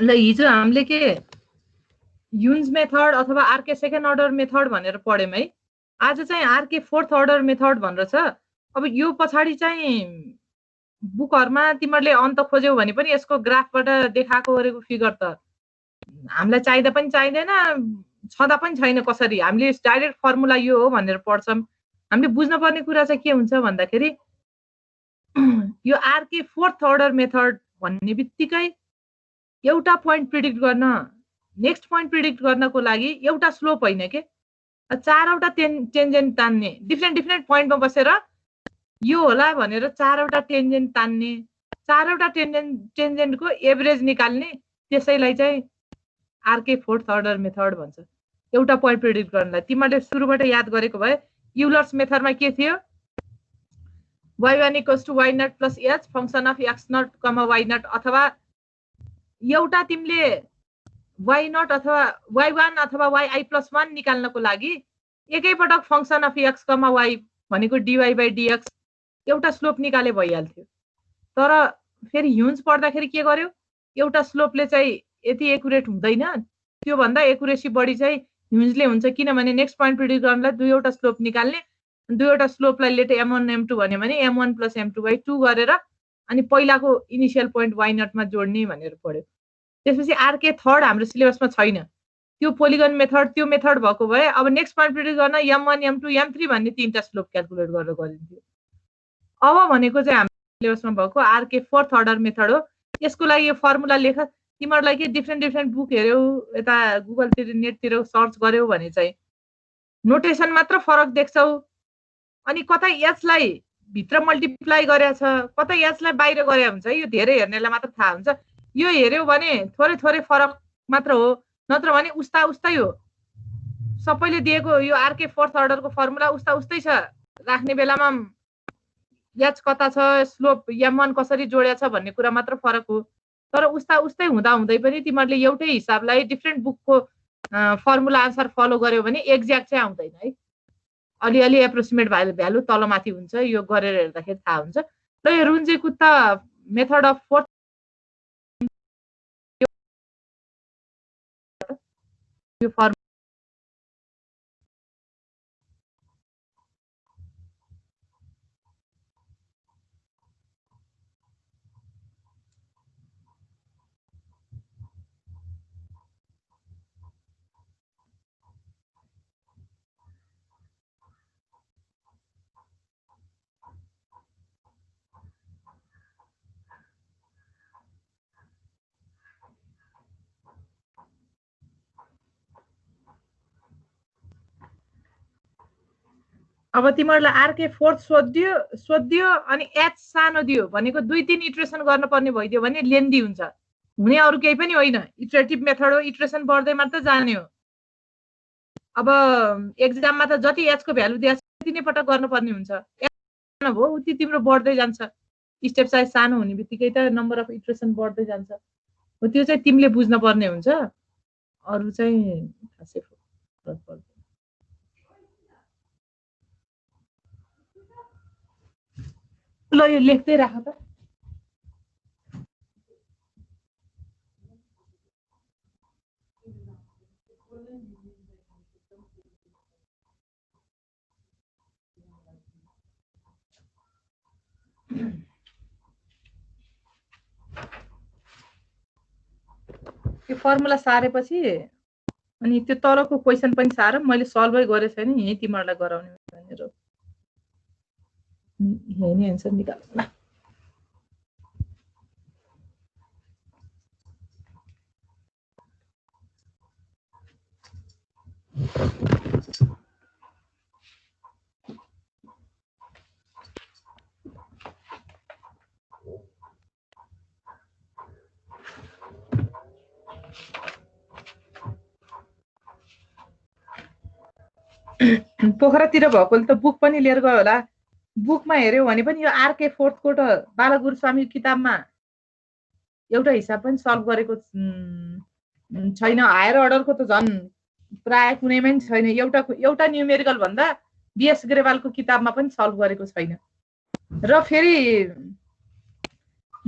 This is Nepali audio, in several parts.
ल हिजो हामीले के ह्युन्स मेथड अथवा आरके सेकेन्ड अर्डर मेथड भनेर पढ्यौँ है। आज चाहिँ आरके फोर्थ अर्डर मेथड भनेर छ। अब यो पछाडि चाहिँ बुकहरुमा तिमीहरूले अन्त खोज्यौ भने पनि यसको ग्राफबाट देखाएको गरेको फिगर त हामीलाई चाहिँदा पनि चाहिँदैन, छँदा पनि छैन। कसरी हामीले डाइरेक्ट फर्मुला यो हो भनेर पढ्छौँ। हामीले बुझ्नुपर्ने कुरा चाहिँ के हुन्छ भन्दाखेरि यो आरके फोर्थ अर्डर मेथड भन्ने बित्तिकै एउटा पोइन्ट प्रिडिक्ट गर्न, नेक्स्ट पोइन्ट प्रिडिक्ट गर्नको लागि एउटा स्लोप होइन के, चारवटा टेन्जेन्ट तान्ने, डिफ्रेन्ट पोइन्टमा बसेर यो होला भनेर चारवटा टेन्जेन्ट तान्ने, चारवटा टेन्जेन्टको एभरेज निकाल्ने, त्यसैलाई चाहिँ आरके फोर्थ अर्डर मेथड भन्छ। एउटा पोइन्ट प्रिडिक्ट गर्नलाई तिमीहरूले सुरुबाट याद गरेको भए युलर्स मेथडमा के थियो, y1 = y0 + h function of x0, y0, अथवा एउटा तिमीले y0 अथवा y1 अथवा yi + 1 निकाल्नको लागि एकैपटक फंक्सन अफ x, y भनेको dy/dx एउटा स्लोप निकाले भइहाल्थ्यो। तर फेरि ह्युन्स पढ्दाखेरि के गर्यो, एउटा स्लोपले चाहिँ यति एकुरेट हुँदैन, त्यो भन्दा एकुरेसी बढी चाहिँ ह्युन्सले हुन्छ। किनभने नेक्स्ट पोइन्ट प्रिडिक्ट गर्नलाई दुईवटा स्लोप निकाल्ने, दुईवटा स्लोपलाई लेट m1 m2 भन्यो भने m1 + m2/2 गरेर अनि पहिलाको इनिशियल पोइन्ट y0 मा जोड्ने भनेर पढ्यो। त्यसपछि आरके थर्ड हाम्रो सिलेबसमा छैन, त्यो पोलिगन मेथड, त्यो मेथड भएको भए अब नेक्स्ट पोइन्ट प्रिडिक्ट गर्न m1 m2 m3 भन्ने तीनटा स्लोप क्याल्कुलेट गरेर गरिन्थ्यो। अब भनेको चाहिँ हाम्रो सिलेबसमा भएको आरके फोर्थ अर्डर मेथड हो। यसको लागि यो फर्मुला लेख। तिमीहरूलाई के डिफ्रेन्ट बुक हेर्यौ, यता गुगलतिर नेटतिर सर्च गर्यौ भने चाहिँ नोटेसन मात्र फरक देख्छौ। अनि कतै एचलाई भित्र मल्टिप्लाई गरेछ, कतै एचलाई बाहिर गरे हुन्छ। यो धेरै हेर्नेलाई मात्र थाहा हुन्छ। यो हेर्यौ भने थोरै फरक मात्र हो, नत्र भने उस्तै हो। सबैले दिएको यो आरके फोर्थ अर्डरको फर्मुला उस्तै छ। राख्ने बेलामा एच कता छ, स्लोप m1 कसरी जोडेछ भन्ने कुरा मात्र फरक हो। तर उस्तै हुँदै पनि तिमीहरूले एउटै हिसाबलाई डिफ्रेन्ट बुकको फर्मुला आन्सर फलो गर्यो भने एक्ज्याक्ट चाहिँ आउँदैन है। अलिअलि एप्रोक्सिमेट भ्यालु तलमाथि हुन्छ, यो गरेर हेर्दाखेरि थाहा हुन्छ। र यो रुन्जी-कुत्ता मेथड अफ फोर्थ यो फर्मुला अब तिमीहरूलाई आरके फोर्थ सोधियो अनि एच सानो दियो भनेको 2-3 इटरेसन गर्नुपर्ने भइदियो भने लेन्दी हुन्छ। हुने अरू केही पनि होइन, इटरेटिभ मेथड हो, इटरेसन बढ्दै मात्र जाने हो। अब एक्जाममा त जति एचको भ्यालु दिएछ त्यति नै पटक गर्नुपर्ने हुन्छ। एच सानो भयो उति तिम्रो बढ्दै जान्छ, स्टेप साइज सानो हुने बित्तिकै त नम्बर अफ इटरेसन बढ्दै जान्छ। हो त्यो चाहिँ तिमीले बुझ्नुपर्ने हुन्छ, अरू चाहिँ खासै फरक पर्दैन। ल यो लेख्दै राख त। यो फर्मुला सारेपछि अनि त्यो तलको क्वेसन पनि सार, मैले सल्भै गरे छैन, यही तिमीहरूलाई गराउने भनेर यही नै एन्सर निकाल्नु। पोखरातिर भएकोले त बुक पनि लिएर गयो होला। बुकमा हेऱ्यौ भने पनि यो आरके फोर्थको त बालगुरुस्वामी किताबमा एउटा हिसाब पनि सल्भ गरेको छैन। हायर अर्डरको त झन् प्राय कुनैमा पनि छैन। एउटा न्युमेरिकल भन्दा बीएस ग्रेवालको किताबमा पनि सल्भ गरेको छैन। र फेरि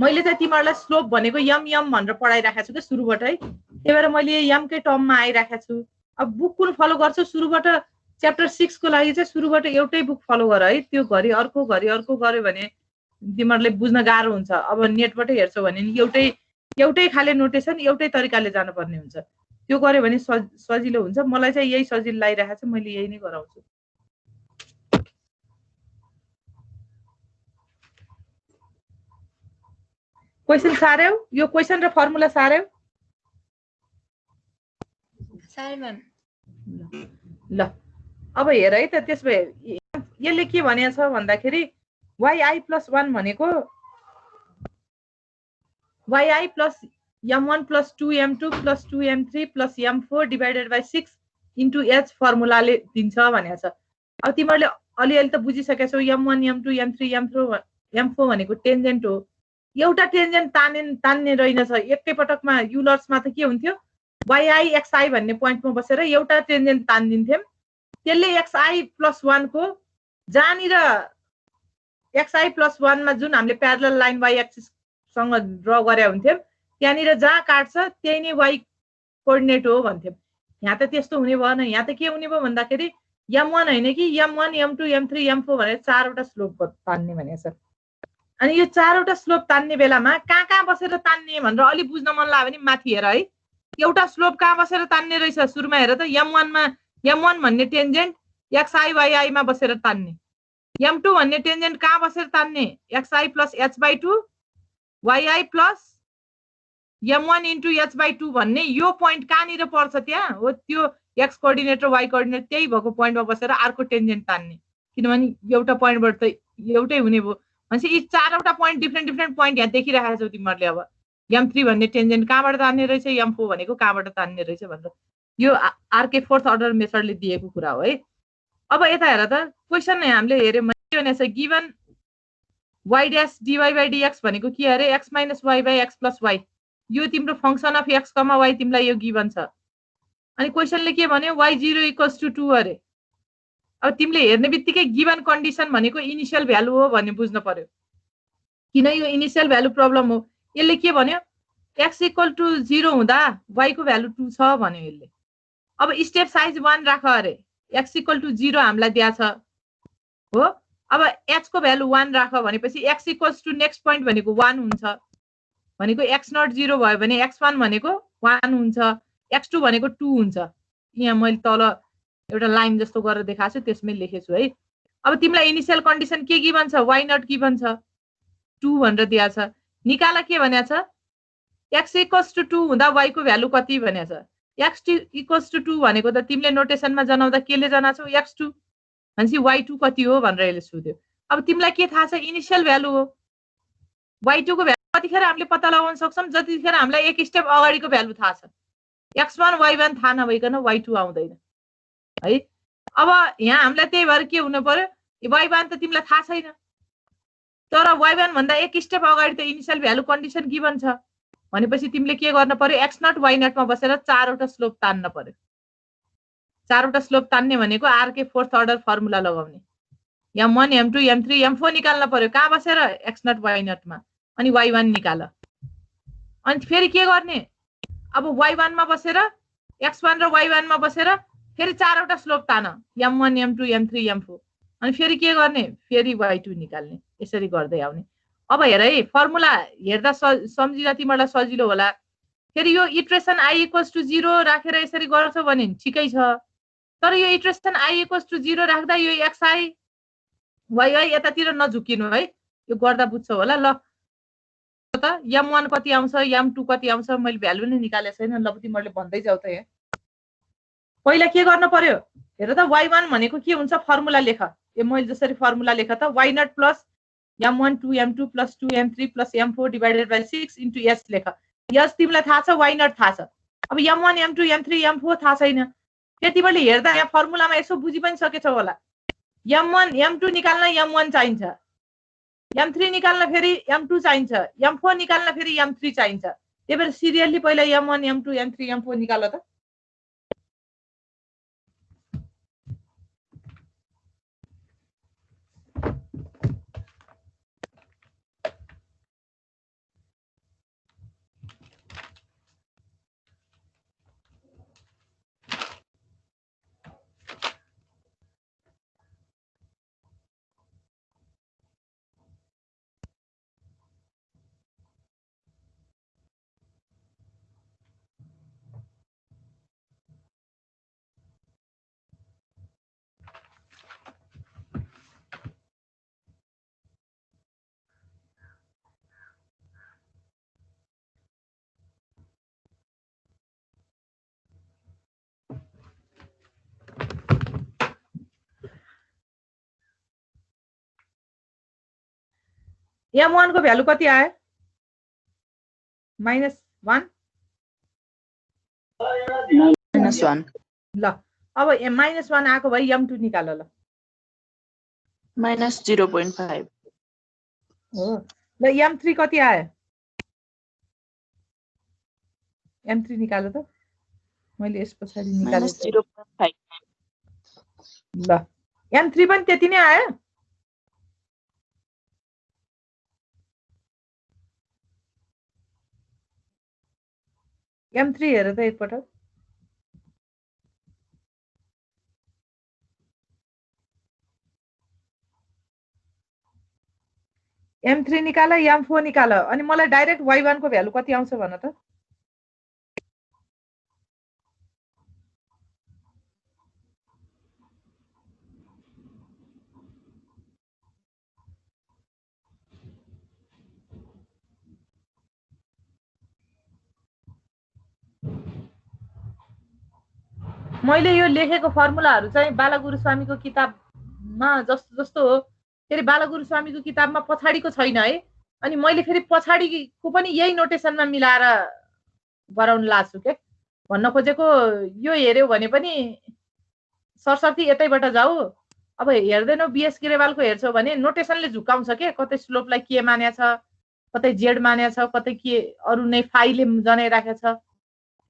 मैले चाहिँ तिमीहरूलाई स्लोप भनेको यम यम भनेर पढाइराखेको छु कि सुरुबाटै, त्यही भएर मैले यमकै टर्ममा आइराखेको छु। अब बुक कुन फलो गर्छु सुरुबाट च्याप्टर 6 को लागि चाहिँ सुरुबाट एउटै बुक फलो गर है, त्यो घरि अर्को गर्यो भने तिमीहरूले बुझ्न गाह्रो हुन्छ। अब नेटबाटै हेर्छौ भने एउटै खाले नोटेसन एउटै तरिकाले जानुपर्ने हुन्छ, त्यो गर्यो भने सजिलो हुन्छ। मलाई चाहिँ यही सजिलो लागिरहेको छ, मैले यही नै गराउँछु। क्वेसन सार्यौ? यो क्वेसन र फर्मुला सार्यौ? सारे मैम। ल अब हेर है त, त्यसो भए यसले के भनेको छ भन्दाखेरि yi + 1 भनेको yi + m1 + 2m2 + 2m3 + m4 / 6 * h फर्मुलाले दिन्छ भनेको छ। अब तिमीहरूले अलिअलि त बुझिसकेका छौ, m1 m2 m3 m4 भनेको टेन्जेन्ट हो। एउटा टेन्जेन्ट तान्ने रहेनछ एकै पटकमा। युलर्समा त के हुन्थ्यो, yi xi भन्ने पोइन्टमा बसेर एउटा टेन्जेन्ट तान्दिन्थ्यौँ, त्यसले xi + 1 को जहाँनिर xi + 1 मा जुन हामीले प्यारलल लाइन y एक्सिससँग ड्र गरे हुन्थ्यौँ, त्यहाँनिर जहाँ काट्छ त्यही नै y कोअर्डिनेट हो भन्थ्यौँ। यहाँ त त्यस्तो हुने भएन। यहाँ त के हुने भयो भन्दाखेरि m1 होइन कि m1 m2 m3 m4 भनेर 4वटा स्लोप तान्ने भनेको छ। अनि यो 4वटा स्लोप तान्ने बेलामा कहाँ बसेर तान्ने भनेर अलि बुझ्न मन लाग्यो भने माथि हेर है, एउटा स्लोप कहाँ बसेर तान्ने रहेछ। सुरुमा हेर त, m1 भन्ने टेन्जेन्ट xi yi मा बसेर तान्ने, m2 भन्ने टेन्जेन्ट कहाँ बसेर तान्ने, xi + h/2 yi + m1 * h/2 भन्ने यो पोइन्ट कहाँनिर पर्छ, त्यहाँ हो त्यो x कोअर्डिनेट र y कोअर्डिनेट त्यही भएको पोइन्टमा बसेर अर्को टेन्जेन्ट तान्ने। किनभने एउटा पोइन्टबाट त एउटै हुने भयो भनेपछि यी 4वटा पोइन्ट डिफ्रेन्ट पोइन्ट यहाँ देखिरहेको छौ तिमीहरूले। अब m3 भन्ने टेन्जेन्ट कहाँबाट तान्ने रहेछ, m4 भनेको कहाँबाट तान्ने रहेछ भनेर यो आरके 4th अर्डर मेथडले दिएको कुरा हो है। अब यता हेर त, क्वेसन हामीले हेर्यौँ के भनेको छ, गिभन y' dy/dx भनेको के अरे, x - y/x + y। यो तिम्रो फंक्सन अफ x, y तिमीलाई यो गिभन छ। अनि क्वेसनले के भन्यो, y0 = 2 अरे। अब तिमीले हेर्ने बित्तिकै गिभन कन्डिसन भनेको इनिशियल भ्यालु हो भन्ने बुझ्न पर्यो, किन यो इनिशियल भ्यालु प्रब्लम हो। यसले के भन्यो, x = 0 हुँदा y को भ्यालु 2 छ भन्यो यसले। अब स्टेप साइज 1 राख अरे, x = 0 हामीलाई दिया छ हो। अब h को भ्यालु 1 राख भनेपछि x = नेक्स्ट पोइन्ट भनेको 1 हुन्छ, भनेको x0 0 भयो भने x1 भनेको 1 हुन्छ, x2 भनेको 2 हुन्छ। यहाँ मैले तल एउटा लाइन जस्तो गरेर देखाएको छु, त्यसमै लेखेको छु है। अब तिमीलाई इनिशियल कन्डिसन के गिभन छ, y0 गिभन छ 2 भनेर दिया छ। निकाला के भनेको छ, x = 2 हुँदा y को भ्यालु कति भनेको छ। x = 2 भनेको त तिमीले नोटेसनमा जनाउँदा केले जनाछौ, x2 भनेपछि y2 कति हो भनेर यसले सोध्यो। अब तिमीलाई के थाहा छ, इनिशियल भ्यालु हो। y2 को भ्यालु कतिखेर हामीले पत्ता लगाउन सक्छौँ, जतिखेर हामीलाई एक स्टेप अगाडिको भ्यालु थाहा छ। x1 y1 थाहा नभइकन y2 आउँदैन है। अब यहाँ हामीलाई त्यही भएर के हुनु पर्यो, y1 त तिमीलाई थाहा छैन, तर y1 भन्दा एक स्टेप अगाडि त इनिशियल भ्यालु कन्डिसन गिभन छ भनेपछि तिमीले के गर्न पर्यो, x0 y0 मा बसेर 4वटा स्लोप तान्न पर्यो। 4वटा स्लोप तान्ने भनेको आरके 4th अर्डर फर्मुला लगाउने, m1 m2 m3 m4 निकाल्न पर्यो कहाँ बसेर, x0 y0 मा। अनि y1 निकाल। अनि फेरि के गर्ने, अब y1 मा बसेर x1 र y1 मा बसेर फेरि 4वटा स्लोप तान, m1 m2 m3 m4। अनि फेरि के गर्ने, फेरि y2 निकाल्ने, यसरी गर्दै आउने। अब हेर है, फर्मुला हेर्दा सम्झिँदा तिमीहरूलाई सजिलो होला। फेरि यो इटरेसन i = 0 राखेर यसरी गर्छौ भने ठिकै छ, तर यो इटरेसन i = 0 राख्दा यो xi yi यतातिर नझुकिनु है, यो गर्दा बुझ्छौ होला। ल त m1 कति आउँछ, m2 कति आउँछ, मैले भ्यालु नै निकालेको छैन। ल तिमीहरूले भन्दै जाऊ त। यहाँ पहिला के गर्न पर्यो, हेर त, y1 भनेको के हुन्छ, फर्मुला लेख। यो मैले जसरी फर्मुला लेख त, y0 + m1 2m2 + 2m3 + m4 / 6 * h लेख। h तिमीलाई थाहा छ, y0 थाहा छ। अब m1 m2 m3 m4 थाहा छैन। त्यो तिमीले हेर्दा यहाँ फर्मुलामा यसो बुझि पनि सकेछौ होला। m1 m2 निकाल्न m1 चाहिन्छ, m3 निकाल्न फेरि m2 चाहिन्छ, m4 निकाल्न फेरि m3 चाहिन्छ। त्यही भएर सिरियली पहिला m1 m2 m3 m4 निकाल त। m1 को भ्यालु कति आयो -1 -1 ल अब -1 आएको भए m2 निकाल ल -0.5 हो ल m3 कति आयो m3 निकाल त मैले यस पछाडी निकाले -0.5 ल m3 पनि त्यति नै आयो m3 हेर त एकपटक m3 निकाल m4 निकाल अनि मलाई डाइरेक्ट y1 को भ्यालु कति आउँछ भन त मैले यो लेखेको फर्मुलाहरु चाहिँ बालगुरुस्वामीको किताबमा जस्तो हो फेरि बालगुरुस्वामीको किताबमा पछाडीको छैन है अनि मैले फेरि पछाडीको पनि यही नोटेसनमा मिलाएर गराउन लाग्छु के भन्न खोजेको यो हेर्यो भने पनि सरसर्ती यतैबाट जाऊ अब हेर्दैनौ बीएस गिरेवालको हेर्छौ भने नोटेसनले झुकाउँछ के कतै स्लोपलाई के मान्या छ कतै जेड मान्या छ कतै के अरु नै फाइले जनाइराखेको छ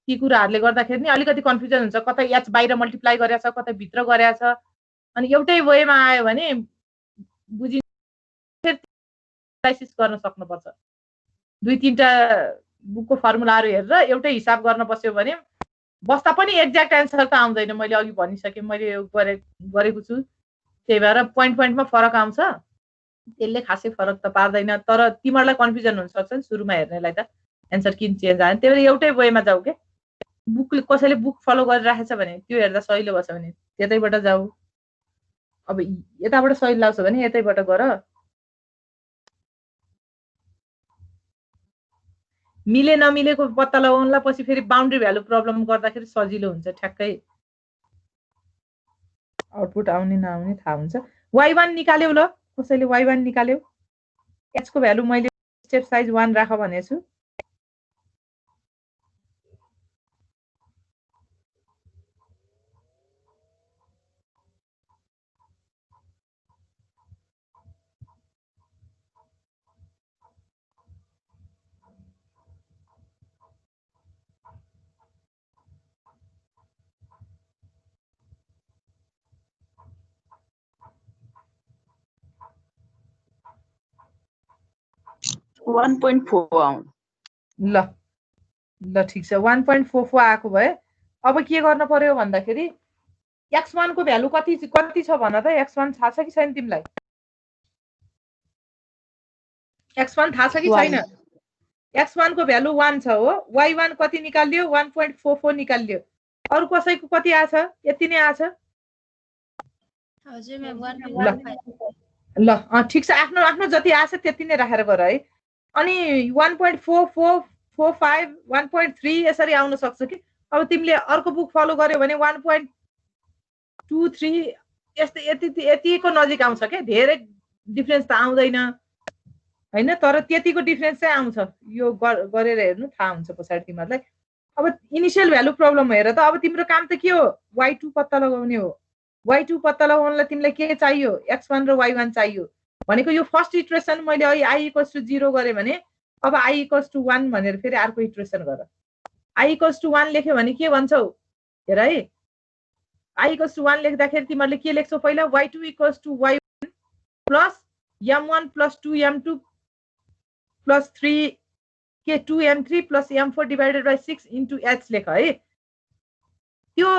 ती कुराहरुले गर्दाखेरि नि अलिकति कन्फ्युजन हुन्छ कतै एच बाहिर मल्टिप्लाई गरेछ कतै भित्र गरेछ अनि एउटै वेमा आयो भने बुझिन्छ एनालाइसिस गर्न सक्नुपर्छ दुई तीनटा बुकको फर्मुलाहरु हेरेर एउटै हिसाब गर्न बस्यो भने बस्दा पनि एक्ज्याक्ट एन्सर त आउँदैन मैले अघि भनिसके मैले गरेको छु त्यही भएर पोइन्टमा फरक आउँछ त्यसले खासै फरक त पार्दैन तर तिमीहरुलाई कन्फ्युजन हुन सक्छ नि सुरुमा हेर्नेलाई त एन्सर किन चेन्ज आयो त्यही भएर एउटै वेमा जाऊ के बुकले कसैले बुक फलो गरिराखेछ भने त्यो हेर्दा सजिलो भछ भने त्यतैबाट जाऊ अब यताबाट सजिलो लाग्छ भने यतैबाट गर मिले नमिलेको पत्ता लगाउनलाई पछि फेरि बाउन्ड्री भ्यालु प्रब्लम गर्दाखेरि सजिलो हुन्छ ठ्याक्कै आउटपुट आउने नआउने थाहा हुन्छ y1 निकाल्यौ ल कसैले y1 निकाल्यौ h को भ्यालु मैले स्टेप साइज 1 राख भनेछु ल ल ठीक छ 1.44 आएको भए अब के गर्न पर्यो भन्दाखेरि x1 को भ्यालु कति छ भन त x1 थाहा छ कि छैन तिमीलाई x1 थाहा छ कि छैन x1 को भ्यालु 1 छ हो y1 कति निकाल्दियो 1.44 निकाल्दियो अरु कसैको कति आछ यति नै आछ हजुर म्याम 1.15 ल ठीक छ आफ्नो आफ्नो जति आछ त्यति नै राखेर गर है अनि 1.4445 1.3 यसरी आउन सक्छ कि अब तिमीले अर्को बुक फलो गर्यो भने 1.23 यस्तै यतिको नजिक आउँछ के धेरै डिफरेन्स त आउँदैन हैन तर त्यतिको डिफरेन्स चाहिँ आउँछ यो गरेर हेर्नु थाहा हुन्छ पछाडी तिमीहरुलाई अब इनिशियल भ्यालु प्रब्लम हेर त अब तिम्रो काम त के हो y2 पत्ता लगाउने हो y2 पत्ता लगाउनलाई तिमीलाई के चाहियो x1 र y1 चाहियो भनेको यो फर्स्ट इटरेसन मैले अहिले i = 0 गरे भने अब i = 1 भनेर फेरि अर्को इटरेसन गर i = 1 लेख्यो भने के भन्छौ हेर है i = 1 लेख्दाखेरि तिमीहरुले के लेख्छौ पहिला y2 = y1 plus m1 plus 2m2 plus 3 के 2m3 plus m4 divided by 6 into h लेख है त्यो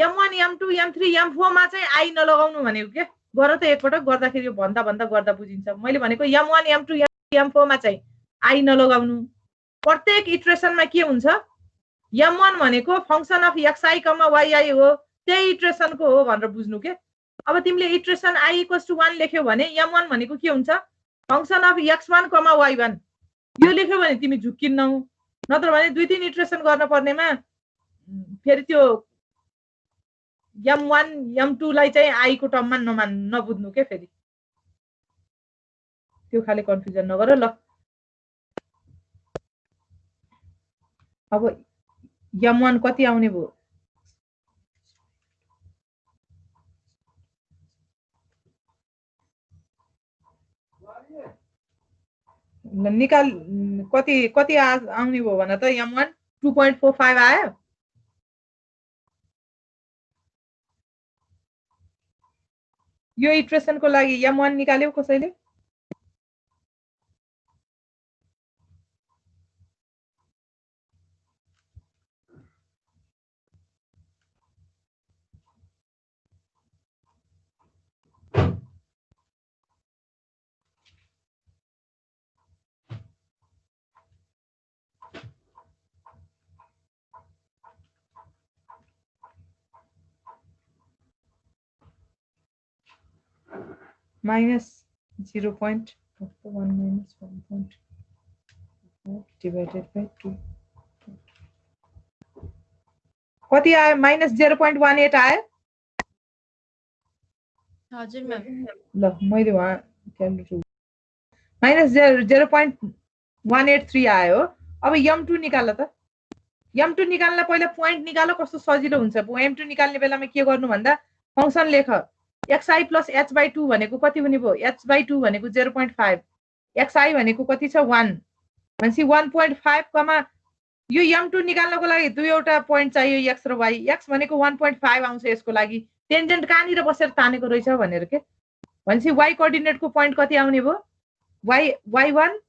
m1 m2 m3 m4 मा चाहिँ i नलगाउनु भनेको के गर त एकपटक गर्दाखेरि यो भन्दा गर्दा बुझिन्छ मैले भनेको m1 m2 m4 मा चाहिँ i नलगाउनु प्रत्येक इटरेसनमा के हुन्छ m1 भनेको फंक्सन अफ xi, yi हो त्यही इटरेसनको हो भनेर बुझ्नु के अब तिमीले इटरेसन i = 1 लेख्यौ भने m1 भनेको के हुन्छ फंक्सन अफ x1, y1 यो लेख्यो भने तिमी झुक्किन्नौ नत्र भने दुई तीन इटरेसन गर्न पर्नेमा फेरि त्यो m1 m2 लाई चाहिँ i को टर्ममा नबुझ्नु के फेरि त्यो खाले कन्फ्युजन नगर ल। अब m1 कति आउने भयो? निकाल कति आउने भयो भन त? m1 2.45 आयो। यो इटरेसनको लागि m1 निकाल्यो कसैले? -0.1 -1 divided by 2 कति आयो? -0.18 आयो। हजुर म्याम। ल मैले वहाँ -0.183 आयो। अब m2 निकाल त। m2 निकाल्न पहिला पोइन्ट निकालो, कस्तो सजिलो हुन्छ। m2 निकाल्ने बेलामा के गर्नु भन्दा फंक्सन लेख xi + h/2 भनेको कति हुने भयो? h/2 भनेको 0.5, xi भनेको कति छ? 1 भनेपछि 1.5 यो m2 निकाल्नको लागि दुईवटा पोइन्ट चाहियो, x र y। x भनेको 1.5 आउँछ यसको लागि। टेन्जेन्ट कहाँनिर बसेर तानेको रहेछ भनेर के भनेपछि y कोअर्डिनेटको पोइन्ट कति आउने भयो? y1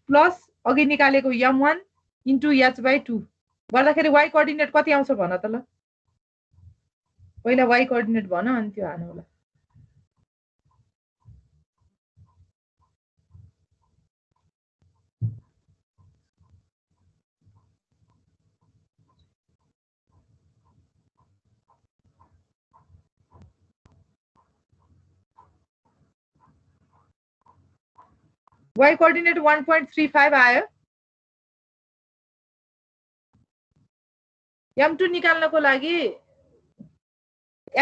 प्लस अघि निकालेको m1 इन्टु h/2 गर्दाखेरि y कोअर्डिनेट कति आउँछ भन त ल। पहिला y कोअर्डिनेट भन अनि त्यो हानु होला। y कोअर्डिनेट 1.35 आयो। m2 निकाल्नको लागि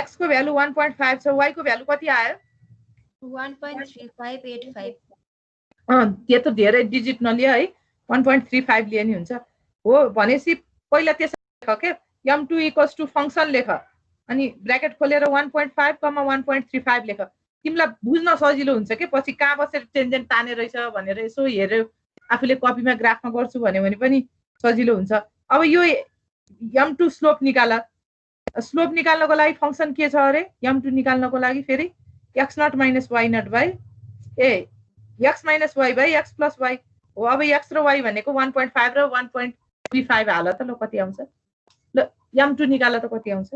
x को भ्यालु 1.5 छ, y को भ्यालु कति आयो? 1.3585। त्यो त धेरै डिजिट नलिए है, 1.35 लिए नि हुन्छ। हो भनेपछि पहिला त्यसो लेख के m2 = फंक्सन लेख अनि ब्र्याकेट खोलेर 1.5, 1.35 लेख। तिमीलाई बुझ्न सजिलो हुन्छ के पछि कहाँ बसेर टेन्जेन्ट ताने रहेछ भनेर यसो हेर्यो आफूले कपीमा ग्राफमा गर्छु भन्यो भने पनि सजिलो हुन्छ। अब यो m2 स्लोप निकाल। स्लोप निकाल्नको लागि फंक्सन के छ अरे? m2 निकाल्नको लागि फेरि x0 - y0 by x - y by x + y हो। अब x र y भनेको 1.5 र 1.35 हाल त ल कति आउँछ? ल m2 निकाल त कति आउँछ?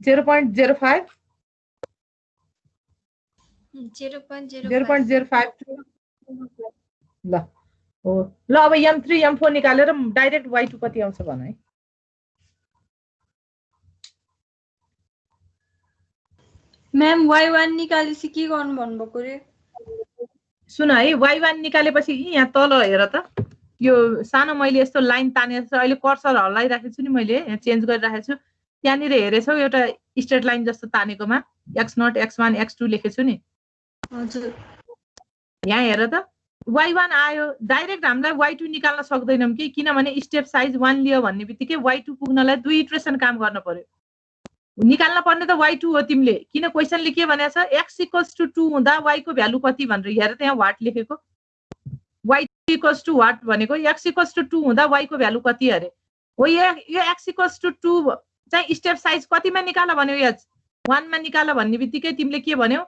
(0.05) 0.052 ल हो। ल अब m3 m4 निकालेर डाइरेक्ट y2 कति आउँछ भन है। म्याम y1 निकालेपछि के गर्नु भन्नुभएको रे? सुन है, y1 निकालेपछि यहाँ तल हेर त, यो सानो मैले यस्तो लाइन तानेको छ। अहिले कर्सर हल्लाइराखेको छु नि, मैले यहाँ चेन्ज गरिराखेको छु। त्यहाँनिर हेरेछौ एउटा स्ट्रेट लाइन जस्तो तानेकोमा x0 x1 x2 लेखेको छु नि। हजुर। यहाँ हेर त y1 आयो। डाइरेक्ट हामीलाई y2 निकाल्न सक्दैनौँ कि, किनभने स्टेप साइज 1 लियो भन्ने बित्तिकै y2 पुग्नलाई 2 इटरेसन काम गर्न पर्यो। निकाल्न पर्ने त y2 हो तिमीले, किन क्वेसनले के भनेको छ? x = 2 हुँदा y को भ्यालु कति भनेर हेर त यहाँ वाट लेखेको। y = वाट भनेको x = 2 हुँदा y को भ्यालु कति अरे? हो यो x = 2 चाहिँ स्टेप साइज कतिमा निकाल भन्यो? एच 1 मा निकाल भन्ने बित्तिकै तिमीले के भन्यौ?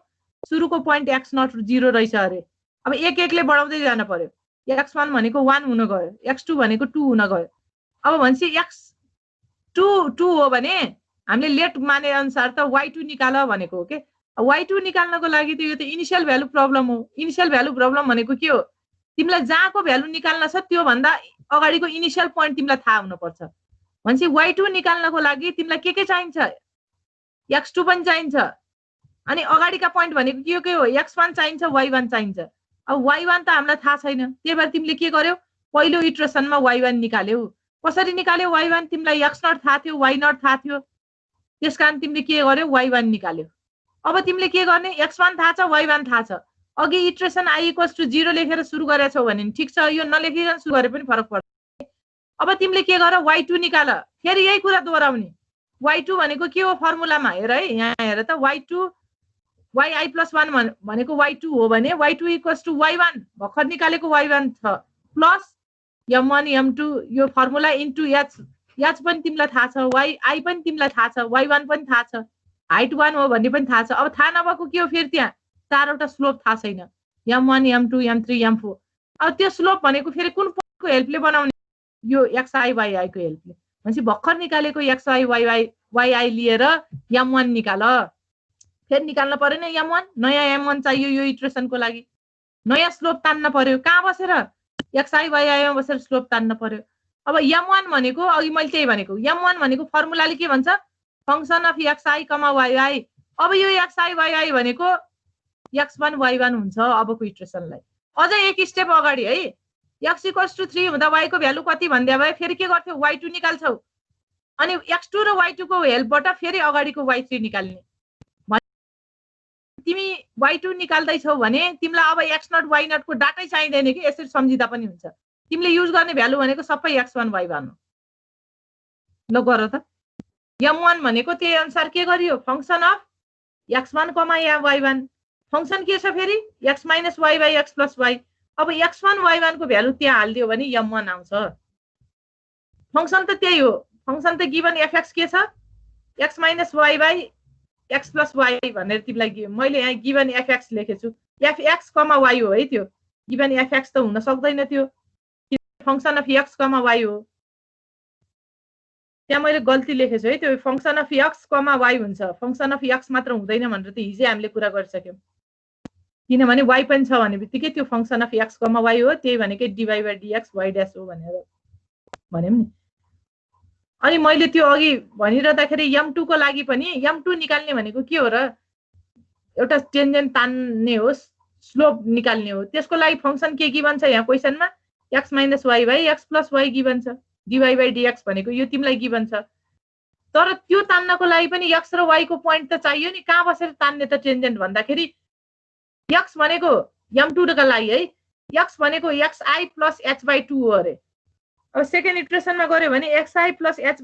सुरुको पोइन्ट x0 0 रहेछ अरे। अब एक एकले बढाउँदै जान पर्यो। x1 भनेको 1 हुन गयो, x2 भनेको 2 हुन गयो। अब भन्छ x2 2 हो भने हामीले लेट माने अनुसार त y2 निकाल भनेको हो के। y2 निकाल्नको लागि त यो त इनिशियल भ्यालु प्रब्लम हो। इनिशियल भ्यालु प्रब्लम भनेको के हो? तिमीलाई जहाँको भ्यालु निकाल्न छ त्यो भन्दा अगाडिको इनिशियल पोइन्ट तिमीलाई थाहा हुनुपर्छ। भन्छ y2 निकाल्नको लागि तिमीलाई के चाहिन्छ? x2 पनि चाहिन्छ अनि अगाडिका पोइन्ट भनेको के हो? x1 चाहिन्छ, y1 चाहिन्छ। अब y1 त हामीलाई थाहा छैन, त्यही भएर तिमीले के गर्यौ? पहिलो इटरेसनमा y1 निकाल्यौ कसरी निकाल्यौ y1 तिमीलाई x0 थाहा थियो y0 थाहा थियो त्यसकारण तिमीले के गर्यौ y1 निकाल्यौ अब तिमीले के गर्ने x1 थाहा छ y1 थाहा छ अघि इटरेसन i = 0 लेखेर सुरु गरेछौ भने ठीक छ यो नलेखिकन सुरु गरे पनि फरक पर्दैन अब तिमीले के गर y2 निकाल फेरि यही कुरा दोहोऱ्याउने y2 भनेको के हो फर्मुलामा हेर है यहाँ हेर त y2 yi + 1 भनेको y2 हो भने y2 = y1 भर्खर निकालेको y1 छ प्लस m1 m2 यो फर्मुला इन्टु h पनि तिमीलाई थाहा छ yi पनि तिमीलाई थाहा छ y1 पनि थाहा छ हाइट 1 हो भन्ने पनि थाहा छ अब थाहा नभएको के हो फेरि त्यहाँ चारवटा स्लोप थाहा छैन m1 m2 m3 m4 अब त्यो स्लोप भनेको फेरि कुन पोइन्टको हेल्पले बनाउने यो xi yi को हेल्पले भनेपछि भर्खर निकालेको xi yi लिएर m1 निकाल फेरि निकाल्न पर्यो नि m1 नयाँ m1 चाहियो यो इटरेसनको लागि नयाँ स्लोप तान्न पर्यो कहाँ बसेर xi yi मा बसेर स्लोप तान्न पर्यो अब m1 भनेको अघि मैले त्यही भनेको m1 भनेको फर्मुलाले के भन्छ फंक्सन अफ xi, yi अब यो xi yi भनेको x1 y1 हुन्छ अबको इटरेसनलाई अझै एक स्टेप अगाडि है x = 3 हुँदा y को भ्यालु कति भन्दै भए फेरि के गर्थ्यौ y2 निकाल्छौ अनि x2 र y2 को हेल्पबाट फेरि अगाडिको y3 निकाल्ने तिमी y2 निकाल्दै छौ भने तिमीलाई अब x0 y0 को डाटै चाहिदैन कि यसरी सम्झिदा पनि हुन्छ तिमीले युज गर्ने भ्यालु भनेको सबै x1 y1 हो ल गर त m1 भनेको त्यही अनुसार के गरियो function of x1, y1 function के छ फेरि x - y x + y अब x1 y1 को भ्यालु त्यहाँ हाल्दियो भने m1 आउँछ फंक्सन त त्यही हो फंक्सन त गिवन fx के छ x - y x + y भनेर तिमीलाई मैले यहाँ गिवन fx लेखेछु fx, y हो है त्यो गिवन fx त हुन सक्दैन त्यो फंक्सन अफ x, y हो त्यहाँ मैले गल्ती लेखेछु है त्यो फंक्सन अफ x, y हुन्छ फंक्सन अफ x मात्र हुँदैन भनेर त हिजै हामीले कुरा गरिसक्यौं किनभने y पनि छ भने बित्तिकै त्यो फंक्सन अफ x, y हो त्यही भनेकै dy/dx y' हो भनेर भन्यौं नि अनि मैले त्यो अघि भनिरहँदाखेरि m2 को लागि पनि m2 निकाल्ने भनेको के हो र एउटा टेन्जेन्ट तान्ने हो स्लोप निकाल्ने हो त्यसको लागि फंक्सन के गिवन छ यहाँ क्वेशनमा x - y x + y given छ dy/dx भनेको यो तिमीलाई गिवन छ तर त्यो तान्नको लागि पनि x र y को पोइन्ट त चाहियो नि कहाँ बसेर तान्ने त टेन्जेन्ट भन्दाखेरि x भनेको m2 का लागि है x भनेको xi + h/2 हो अरे अब सेकेन्ड इटरेसनमा गर्यो भने xi +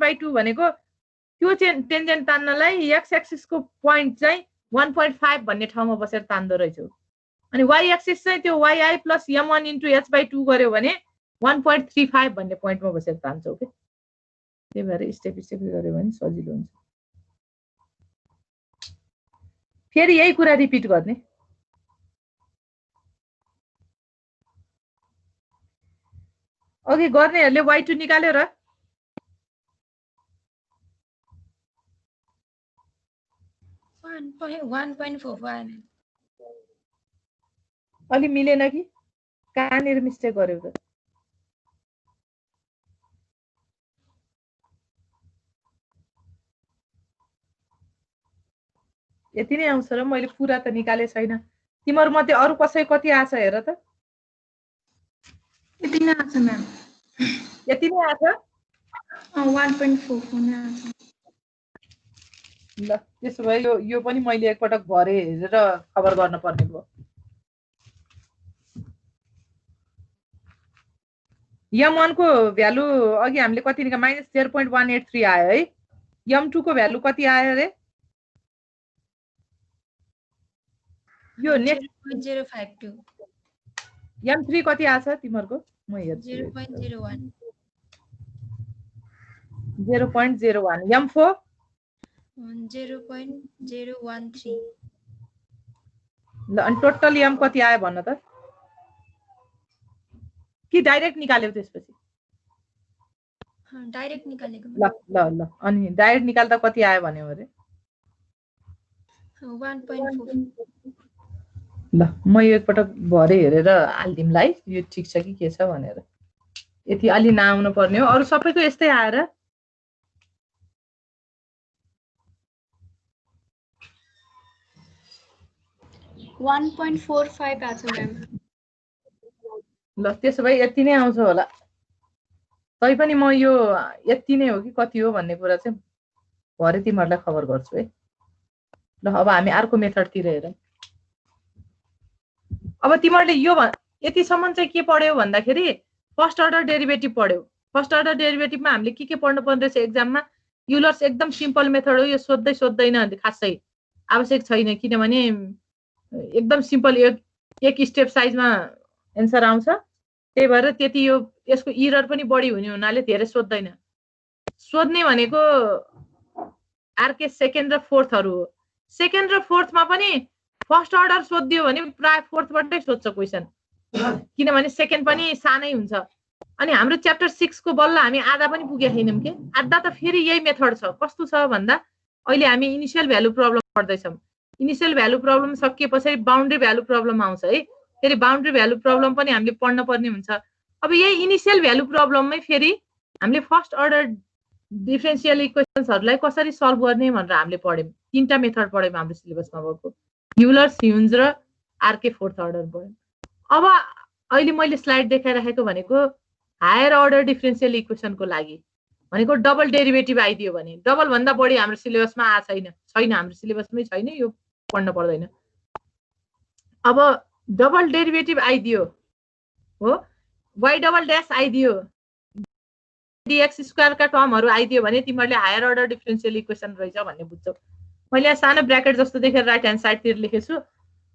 h/2 भनेको त्यो टेन्जेन्ट तान्नलाई x एक्सिस को पोइन्ट चाहिँ 1.5 भन्ने ठाउँमा बसेर तान्दो रहेछौ अनि y एक्सिस चाहिँ त्यो yi + m1 * h/2 गर्यो भने 1.35 भन्ने पोइन्टमा बसेर तान्छौ के त्यही भएर स्टेप गर्यो भने सजिलो हुन्छ फेरि यही कुरा रिपिट गर्ने अघि गर्नेहरुले y2 निकाल्यो र 1.41 अलि मिलेन कि कहाँनिर मिस्टेक गर्यौ त यति नै आउँछ र मैले पुरा त निकाले छैन तिम्रो मध्ये अरु कसै कति आछ हेर त यति नै आछ म्याम यति नै आछ 1.44 नै आछ ल त्यसो भए यो पनि मैले एकपटक भरे हेरेर खबर गर्न पर्ने भयो m1 को भ्यालु अघि हामीले कति निका -0.183 आयो है m2 को भ्यालु कति आयो रे यो नेक्स्ट 0.052 m3 कति आछ तिम्रो म हेर्छु 0.01 0.01 m4 0.013 ल अनि टोटल m कति आयो भन्न त कि डाइरेक्ट निकाल्यौ त्यसपछि डाइरेक्ट निकालेको ल ल ल अनि डाइरेक्ट निकाल्दा कति आयो भन्यो अरे 1.4 ल म यो एकपटक भरे हेरेर हाल्दिमलाई यो ठीक छ कि के छ भनेर यति अलि नआउनु पर्ने हो अरु सबैको यस्तै आएर 1.45 आछ म्याम ल त्यसो भए यति नै आउँछ होला तैपनि म यो यति नै हो कि कति हो भन्ने कुरा चाहिँ भरे तिमीहरूलाई खबर गर्छु है। ल अब हामी अर्को मेथडतिर हेरौँ। अब तिमीहरूले यो यतिसम्म चाहिँ के पढ्यौ भन्दाखेरि फर्स्ट अर्डर डेरिभेटिभ पढ्यौ। फर्स्ट अर्डर डेरिभेटिभमा हामीले के पढ्नु पर्ने रहेछ एक्जाममा? युलर्स एकदम सिम्पल मेथड हो, यो सोध्दैन खासै आवश्यक छैन, किनभने एकदम सिम्पल एक स्टेप साइजमा एन्सर आउँछ। त्यही भएर त्यति यो यसको इरर पनि बढी हुने हुनाले धेरै सोध्दैन। सोध्ने भनेको आरके सेकेन्ड र फोर्थहरू हो। सेकेन्ड र फोर्थमा पनि फर्स्ट अर्डर सोधिदियो भने प्राय फोर्थबाटै सोध्छ क्वेसन, किनभने सेकेन्ड पनि सानै हुन्छ। अनि हाम्रो च्याप्टर 6 को बल्ल हामी आधा पनि पुगेका छैनौँ के। आधा त फेरि यही मेथड छ। कस्तो छ भन्दा अहिले हामी इनिसियल भ्यालु प्रब्लम पढ्दैछौँ। इनिसियल भ्यालु प्रब्लम सकिएपछि बाउन्ड्री भ्यालु प्रब्लम आउँछ है। फेरि बाउन्ड्री भ्यालु प्रब्लम पनि हामीले पढ्न पर्ने हुन्छ। अब यही इनिसियल भ्यालु प्रब्लममै फेरि हामीले फर्स्ट अर्डर डिफरेन्सियल इक्वेसन्सहरूलाई कसरी सल्भ गर्ने भनेर हामीले पढ्यौँ। 3टा मेथड पढ्यौँ हाम्रो सिलेबसमा भएको, युलर्स, ह्युन्ज र आरके फोर्थ अर्डर पढ्यौँ। अब अहिले मैले स्लाइड देखाइराखेको भनेको हायर अर्डर डिफरेन्सियल इक्वेसनको लागि भनेको डबल डेरिभेटिभ आइदियो भने, डबल भन्दा बढी हाम्रो सिलेबसमा छैन, हाम्रो सिलेबसमै छैन, यो पढ्न पर्दैन। अब डबल डेरिभेटिभ आइदियो हो, वाइ डबल ड्यास आइदियो, डिएक्स स्क्वायरका टर्महरू आइदियो भने तिमीहरूले हायर अर्डर डिफरेन्सियल इक्वेसन रहेछ भन्ने बुझ्छौ। मैले यहाँ सानो ब्र्याकेट जस्तो देखेर राइट ह्यान्ड साइडतिर लेखेछु।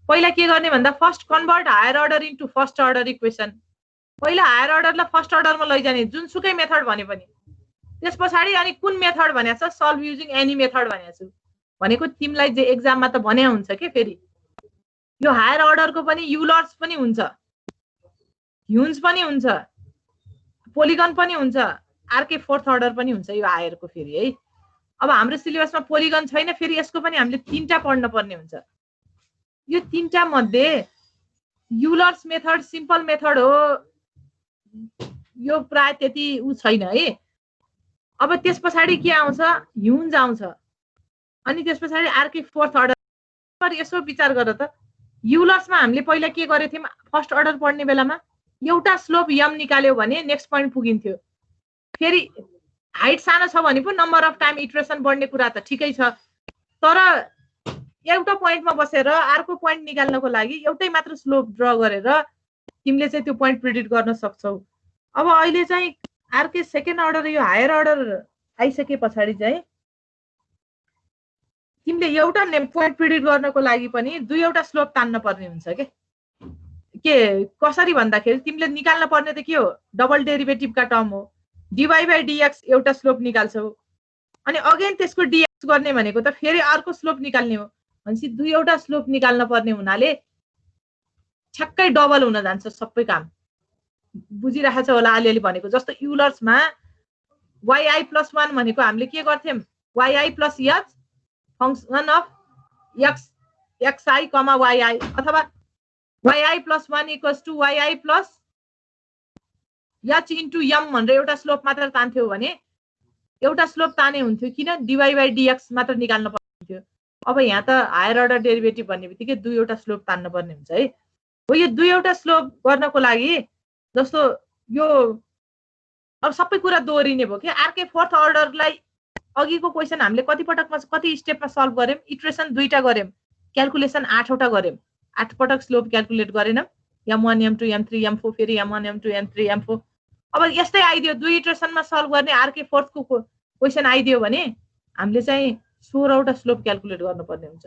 पहिला के गर्ने भन्दा first convert higher order into first order equation. पहिला हायर अर्डरलाई फर्स्ट अर्डरमा लैजाने, जुनसुकै मेथड भने पनि। त्यस पछाडि अनि कुन मेथड भनेको छ? सल्भ युजिङ एनी मेथड भनेको छु। भनेको तिमीलाई जे एक्जाममा त भने हुन्छ के। फेरि यो हायर अर्डरको पनि युलर्स पनि हुन्छ, ह्युन्ज पनि हुन्छ, पोलिगन पनि हुन्छ, आरके फोर्थ अर्डर पनि हुन्छ यो हायरको फेरि है। अब हाम्रो सिलेबसमा पोलिगन छैन, फेरि यसको पनि हामीले 3टा पढ्न पर्ने हुन्छ। यो 3टा मध्ये युलर्स मेथड सिम्पल मेथड हो, यो प्राय त्यति छैन है। अब त्यस पछाडि के आउँछ? ह्युन्ज आउँछ, अनि त्यस पछाडि आरके फोर्थ अर्डर। यसो विचार गर त, युलर्समा हामीले पहिला के गरेको थियौँ? फर्स्ट अर्डर पढ्ने बेलामा एउटा स्लोप यम निकाल्यो भने नेक्स्ट पोइन्ट पुगिन्थ्यो। फेरि हाइट सानो छ भने पो नम्बर अफ टाइम इटरेसन बढ्ने कुरा त ठिकै छ, तर एउटा पोइन्टमा बसेर अर्को पोइन्ट निकाल्नको लागि एउटै मात्र स्लोप ड्र गरेर तिमीले चाहिँ त्यो पोइन्ट प्रिडिक्ट गर्न सक्छौ। अब अहिले चाहिँ आरके सेकेन्ड अर्डर, यो हायर अर्डर आइसके पछाडि चाहिँ तिमीले एउटा पोइन्ट प्रिडिक्ट गर्नको लागि पनि दुईवटा स्लोप तान्न पर्ने हुन्छ के कसरी भन्दाखेरि तिमीले निकाल्न पर्ने त के हो? डबल डेरिभेटिभका टर्म हो। डिवाई बाई डिएक्स एउटा स्लोप निकाल्छौ, अनि अगेन त्यसको डिएक्स गर्ने भनेको त फेरि अर्को स्लोप निकाल्ने हो। भनेपछि दुईवटा स्लोप निकाल्न पर्ने हुनाले ठ्याक्कै डबल हुन जान्छ सबै काम। बुझिरहेको छ होला अलिअलि भनेको। जस्तो युलर्समा वाइआई प्लस 1 भनेको हामीले के गर्थ्यौँ? Y i plus h function of x i comma y i, अथवा y i plus 1 equals to y i plus h into m भनेर एउटा स्लोप मात्र तान्थ्यो भने एउटा स्लोप ताने हुन्थ्यो। किन? डिवाई बाई डिएक्स मात्र निकाल्न पर्ने थियो। अब यहाँ त हायर अर्डर डेरिभेटिभ भन्ने बित्तिकै दुईवटा स्लोप तान्न पर्ने हुन्छ है। हो, यो दुईवटा स्लोप गर्नको लागि जस्तो यो अब सबै कुरा दोहोरिने भयो कि। आरके फोर्थ अर्डरलाई अघिको क्वेसन हामीले कति स्टेपमा सल्भ गर्यौँ? इटरेसन 2टा गर्यौँ, क्यालकुलेसन 8वटा गर्यौँ। 8 पटक स्लोप क्यालकुलेट गरेनौँ, m1 m2 m3 m4, फेरि m1 m2 m3 m4। अब यस्तै आइदियो, 2 इटरेसनमा सल्भ गर्ने आरके फोर्थको क्वेसन आइदियो भने हामीले चाहिँ 16वटा स्लोप क्यालकुलेट गर्नुपर्ने हुन्छ,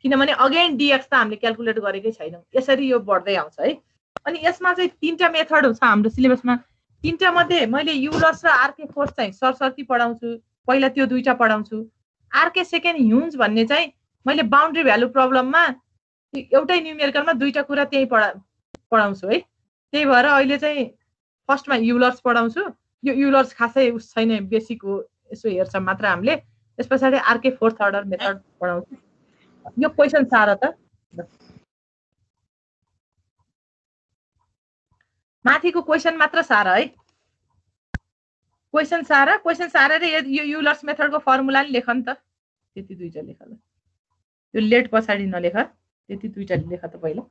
किनभने अगेन डिएक्स त हामीले क्यालकुलेट गरेकै छैनौँ। यसरी यो बढ्दै आउँछ है। अनि यसमा चाहिँ 3टा मेथड छ हाम्रो सिलेबसमा। 3टा मध्ये मैले युलर्स र आरके फोर्थ चाहिँ सरसर्ती पढाउँछु, पहिला त्यो 2टा पढाउँछु। आरके सेकेन्ड ह्युन्ज भन्ने चाहिँ मैले बाउन्ड्री भ्यालु प्रब्लममा एउटै न्युमेरिकलमा 2टा कुरा त्यही पढाउँछु है। त्यही भएर अहिले चाहिँ फर्स्टमा युलर्स पढाउँछु। यो युलर्स खासै उस छैन, बेसिक हो, यसो हेर्छ मात्र हामीले। त्यस पछाडि आरके फोर्थ अर्डर मेथड पढाउँछु। यो क्वेसन सार त माथिको क्वेसन मात्र सार है। क्वेसन सार र यो युलर्स मेथडको फर्मुला नि लेख नि त। त्यति 2टा लेख ल, यो लेट पछाडि नलेख, त्यति 2टा लेख त पहिला।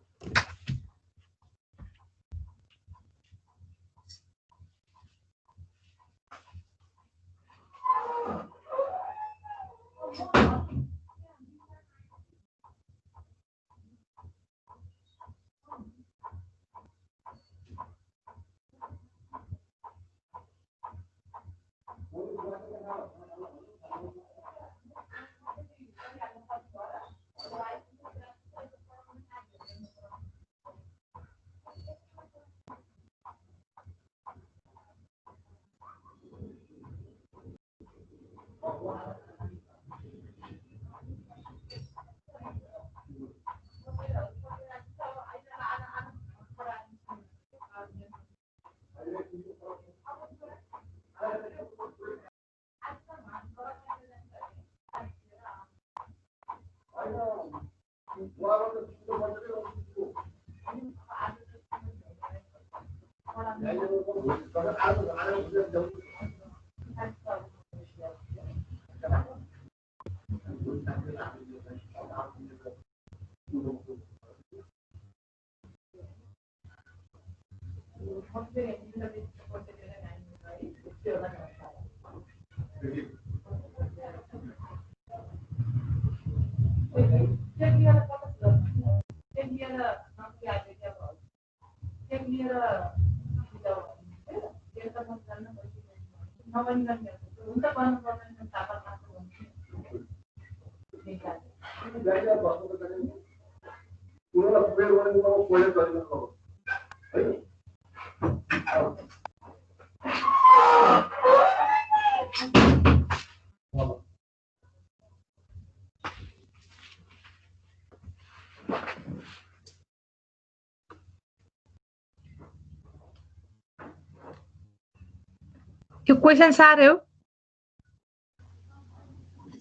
त्यो क्वेशन साह्रै हो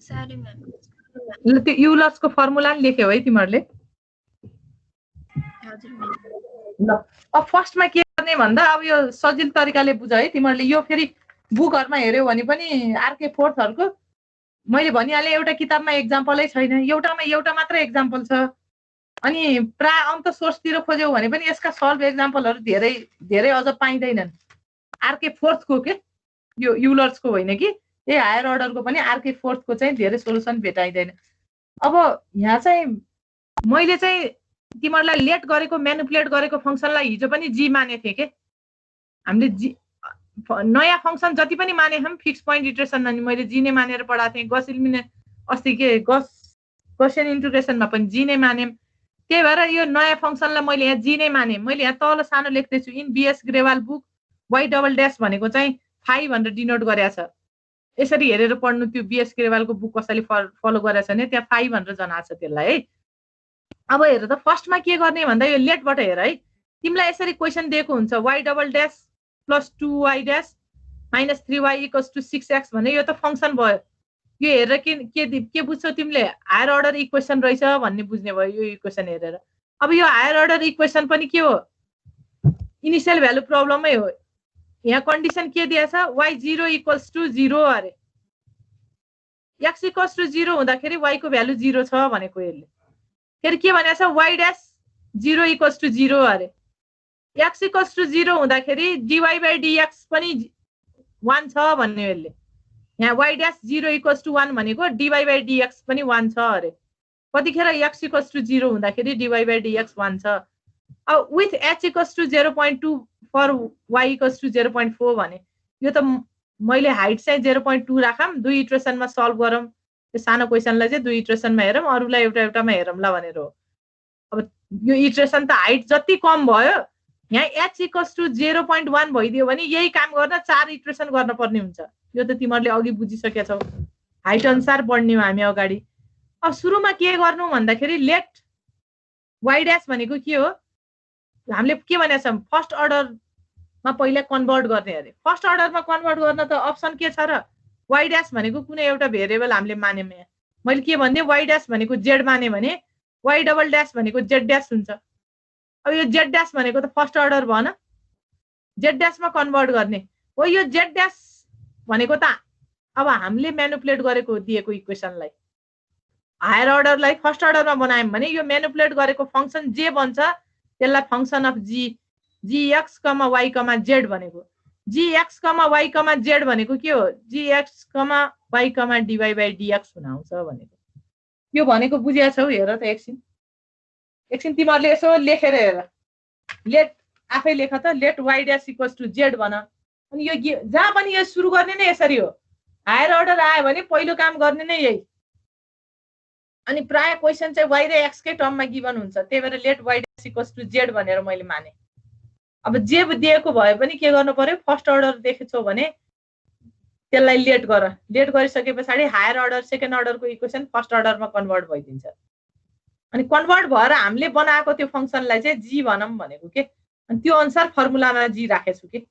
साह्रै म्याम ल त्यो युलर्सको फर्मुला नि लेख्यौ है तिमीहरूले हजुर म्याम ल अब फर्स्टमा के गर्ने भन्दा अब यो सजिलो तरिकाले बुझ है तिमीहरूले यो फेरि बुकहरुमा हेर्यौ भने पनि आरके फोर्थहरुको मैले भनिहालेँ एउटा किताबमा एक्जाम्पलै छैन एउटामा एउटा मात्र एक्जाम्पल छ अनि प्राय अन्त सोर्सतिर खोज्यौ भने पनि यसका सल्भ एक्जाम्पलहरु धेरै धेरै अझ पाइँदैनन् आरके फोर्थको के यो युलर्सको होइन कि ए हायर अर्डरको पनि आरके फोर्थको चाहिँ धेरै सोलुसन भेटाइदैन अब यहाँ चाहिँ मैले चाहिँ तिमीहरूलाई लेट गरेको म्यानिपुलेट गरेको फंक्सनलाई हिजो पनि जी माने थिए के हामीले जी नयाँ फंक्सन जति पनि माने हम फिक्स पोइन्ट इटरेसन अनि मैले जी नै मानेर पढाएको थिएँ गस इलिमिनेट अस्ति के गसियन इन्टिग्रेसनमा पनि जी नै माने त्यही भएर यो नयाँ फंक्सनलाई मैले यहाँ जी नै माने मैले यहाँ तल सानो लेख्दैछु in B S Grewal book Y double dash भनेको चाहिँ 5 भनेर डिनोट गरेछ यसरी हेरेर पढ्नु त्यो बीएस ग्रेवालको बुक कसैले फलो गरेछ भने त्यहाँ 5 भनेर जनाछ त्यसलाई है अब हेर त फर्स्टमा के गर्ने भन्दा यो लेटबाट हेर है तिमीलाई यसरी क्वेशन दिएको हुन्छ Y double dash plus 2y dash minus 3y equals to 6x भने यो त फंक्सन भयो यो हेरेर के बुझ्छौ तिमीले हायर अर्डर इक्वेसन रहेछ भन्ने बुझ्ने भयो यो इक्वेसन हेरेर अब यो हायर अर्डर इक्वेसन पनि के हो इनिशियल भ्यालु प्रब्लमै हो यहाँ कन्डिसन के दिएछ y0 इक्वल्स टु 0 अरे x इक्वल्स टु 0 हुँदाखेरि y को भ्यालु 0 छ भनेको यसले फेरि के भनेछ y ड्याश 0 इक्वल्स टु 0 अरे x इक्वल्स टु 0 हुँदाखेरि dy बाइ dx पनि 1 छ भन्ने यसले यहाँ y ड्याश 0 इक्वल्स टु 1 भनेको dy बाइ dx पनि 1 छ अरे कतिखेर x इक्वल्स टु 0 हुँदाखेरि dy बाइ dx 1 छ अब with h equals to 0.2 for y equals to 0.4 भने यो त मैले हाइट चाहिँ 0.2 राखम दुई इटरेसनमा सल्भ गरौँ त्यो सानो क्वेशनलाई चाहिँ दुई इटरेसनमा हेरौँ अरूलाई एउटा एउटामा हेरौँला भनेर हो अब यो इटरेसन त हाइट जति कम भयो यहाँ h इक्वल्स टु 0.1 भइदियो भने यही काम गर्न 4 इटरेसन गर्न पर्ने हुन्छ यो त तिमीहरूले अघि बुझिसकेका छौ हाइट अनुसार बढ्ने हो हामी अगाडि अब सुरुमा के गर्नु भन्दाखेरि लेट y ड्याश भनेको के हो हामीले के भनेको छौँ फर्स्ट अर्डरमा पहिला कन्भर्ट गर्ने अरे फर्स्ट अर्डरमा कन्भर्ट गर्न त अप्सन के छ र y ड्याश भनेको कुनै एउटा भेरिएबल हामीले मान्यौँ यहाँ मैले के भन्दै y ड्याश भनेको z माने भने y डबल ड्याश भनेको z ड्याश हुन्छ अब यो z ड्याश भनेको त फर्स्ट अर्डर भएन z ड्याशमा कन्भर्ट गर्ने हो यो z ड्याश भनेको त अब हामीले म्यानिपुलेट गरेको दिएको इक्वेसनलाई हायर अर्डरलाई फर्स्ट अर्डरमा बनायौँ भने यो म्यानिपुलेट गरेको फंक्सन जे बन्छ त्यसलाई function of gx, y, z भनेको gx, y, z भनेको के हो gx, y, dy by dx हुन आउँछ भनेको यो भनेको बुझिया छौ हेर त एकछिन तिमीहरूले यसो लेखेर हेर लेट आफै लेख त let y dash equals to z भन अनि यो जहाँ पनि यो सुरु गर्ने नै यसरी हो हायर अर्डर आयो भने पहिलो काम गर्ने नै यही अनि प्राय क्वेशन चाहिँ y र x कै टर्ममा गिभन हुन्छ त्यही भएर let y dash equals to z भनेर मैले माने अब जे दिएको भए पनि के गर्नु पर्यो फर्स्ट अर्डर देखेछौ भने त्यसलाई लेट गर, लेट गरिसके पछाडि हायर अर्डर सेकेन्ड अर्डरको इक्वेसन फर्स्ट अर्डरमा कन्भर्ट भइदिन्छ। अनि कन्भर्ट भएर हामीले बनाएको त्यो फंक्सनलाई चाहिँ जी भनौँ भनेको के, अनि त्यो अनुसार फर्मुलामा जी राखेछु के।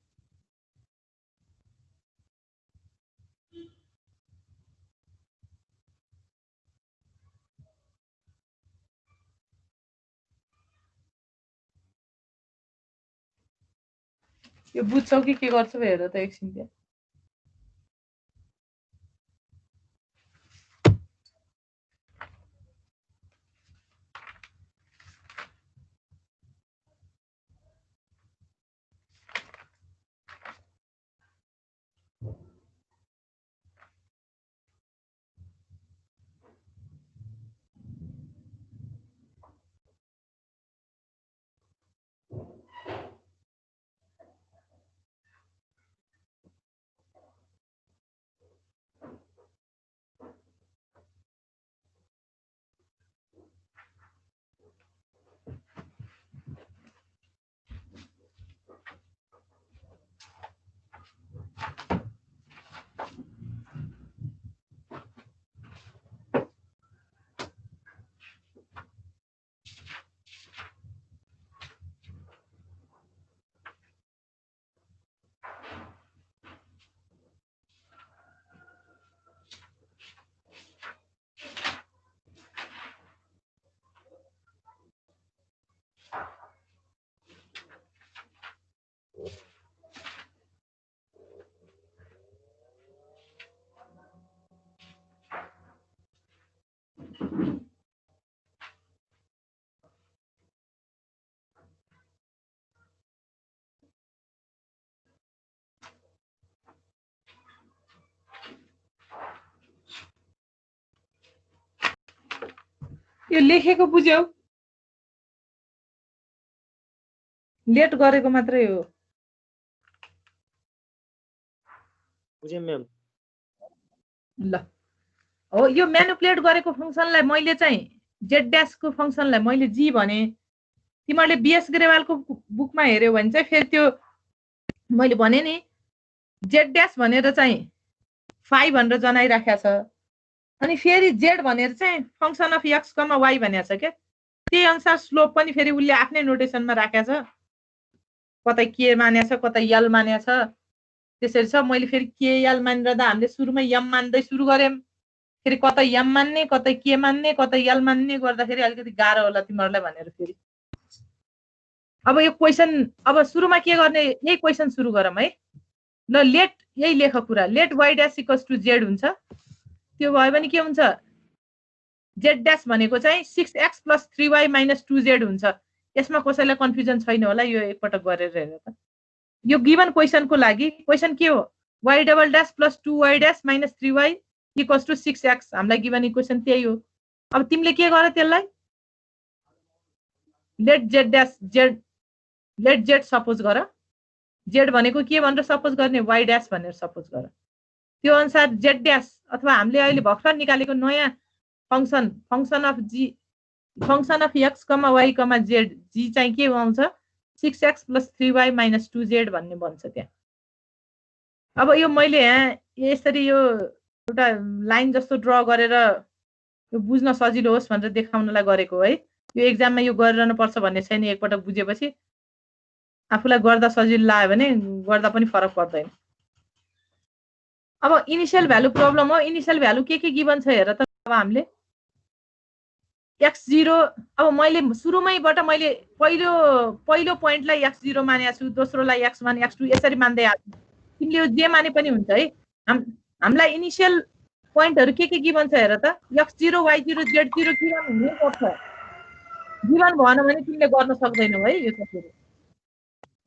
यो बुझ्छौ कि के गर्छौ हेर त एकछिन त्यहाँ। यो लेखेको बुझ्यौ, लेट गरेको मात्रै हो। बुझेँ म्याम। ल हो, यो म्यानिपुलेट गरेको फंक्सनलाई मैले चाहिँ जेड ड्यासको फंक्सनलाई मैले जी भने, तिमीहरूले बीएस ग्रेवालको बुकमा हेर्यौ भने चाहिँ फेरि त्यो मैले भने नि जेड ड्यास भनेर चाहिँ 5 भनेर जनाइराखेको छ, अनि फेरि जेड भनेर चाहिँ function of x comma Y भनेको छ क्या। त्यही अनुसार स्लोप पनि फेरि उसले आफ्नै नोटेसनमा राखेको छ, कतै के मानेको छ कतै यल मानेको छ, त्यसरी छ। मैले फेरि के यल मानिरहँदा हामीले सुरुमै यम मान्दै सुरु गऱ्यौँ, फेरि कतै यम मान्ने कतै के मान्ने कतै यल मान्ने गर्दाखेरि अलिकति गाह्रो होला तिमीहरूलाई भनेर फेरि अब यो क्वेसन अब सुरुमा के गर्ने, यही क्वेसन सुरु गरौँ है। ल लेट, यही लेख कुरा, let Y dash equals to Z हुन्छ। त्यो भयो भने के हुन्छ, जेड ड्यास भनेको चाहिँ 6x + 3y - 2z हुन्छ। यसमा कसैलाई कन्फ्युजन छैन होला, यो एकपटक गरेर हेर त। यो गिभन क्वेसनको लागि क्वेसन के हो, y double dash + 2y dash - 3y equals to 6x। हामीलाई गिभन इक्वेसन त्यही हो। अब तिमीले के गर, त्यसलाई let Z dash Z, let Z suppose गर, जेड भनेको के भनेर सपोज गर्ने, वाई ड्यास भनेर सपोज गर। त्यो अनुसार जेड ड्यास अथवा हामीले अहिले भर्खर निकालेको नयाँ function, function of g, function of x comma y comma z, g चाहिँ के आउँछ 6x + 3y - 2z भन्ने बन्छ त्यहाँ। अब यो मैले यहाँ यसरी यो एउटा लाइन जस्तो ड्र गरेर यो बुझ्न सजिलो होस् भनेर देखाउनलाई गरेको है। यो एक्जाममा यो गरिरहनु पर्छ भन्ने छैन, एकपटक बुझेपछि आफूलाई गर्दा सजिलो लाग्यो भने गर्दा पनि फरक पर्दैन। अब इनिशियल भ्यालु प्रब्लम हो। इनिशियल भ्यालु के गिभन छ हेर त। अब हामीले x0, अब मैले सुरुमैबाट मैले पहिलो पोइन्टलाई x0 मानेको छु, दोस्रोलाई x1 x2 यसरी मान्दै आएको। तिमीले यो जे माने पनि हुन्छ है। हामीलाई इनिशियल पोइन्टहरु के गिभन छ हेर त। x0 y0 z0 गिभन हुनुपर्छ। गिभन भएन भने तिमीले गर्न सक्दैनौ है। यो कसरी,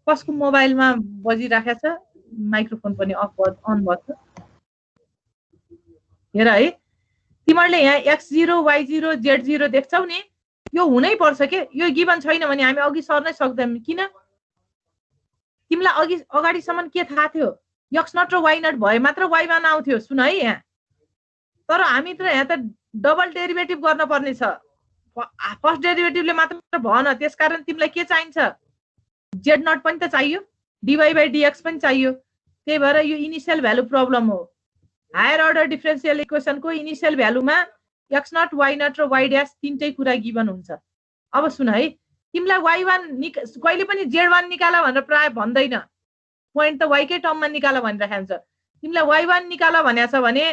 कसको मोबाइलमा बजिराखेको छ, माइक्रोफोन पनि अन भएको छ हेर है। तिमीहरूले यहाँ x0 y0 z0 देख्छौ नि, यो हुनै पर्छ के। यो गिभन छैन भने हामी अघि सर्नै सक्दैनौँ। किन, तिमीलाई अगाडिसम्म के थाहा थियो, x0 र y0 भए मात्र y1 आउँथ्यो। सुन है यहाँ, तर हामी त यहाँ त डबल डेरिभेटिभ गर्न पर्ने छ। फर्स्ट डेरिभेटिभले मात्र भएन, त्यसकारण तिमीलाई के चाहिन्छ, z0 पनि त चाहियो, dy/dx पनि चाहियो। त्यही भएर यो इनिशियल भ्यालु प्रब्लम हो। हायर अर्डर डिफरेन्सियल इक्वेसनको इनिसियल भ्यालुमा एक्स नट वाइ नट र वाइ ड्यास तीनटै कुरा गिभन हुन्छ। अब सुन है, तिमीलाई y1 कहिले पनि z1 निकाल भनेर प्राय भन्दैन, पोइन्ट त y कै टर्ममा निकाल भनिरहेको हुन्छ। तिमीलाई y1 निकाल भनेको छ भने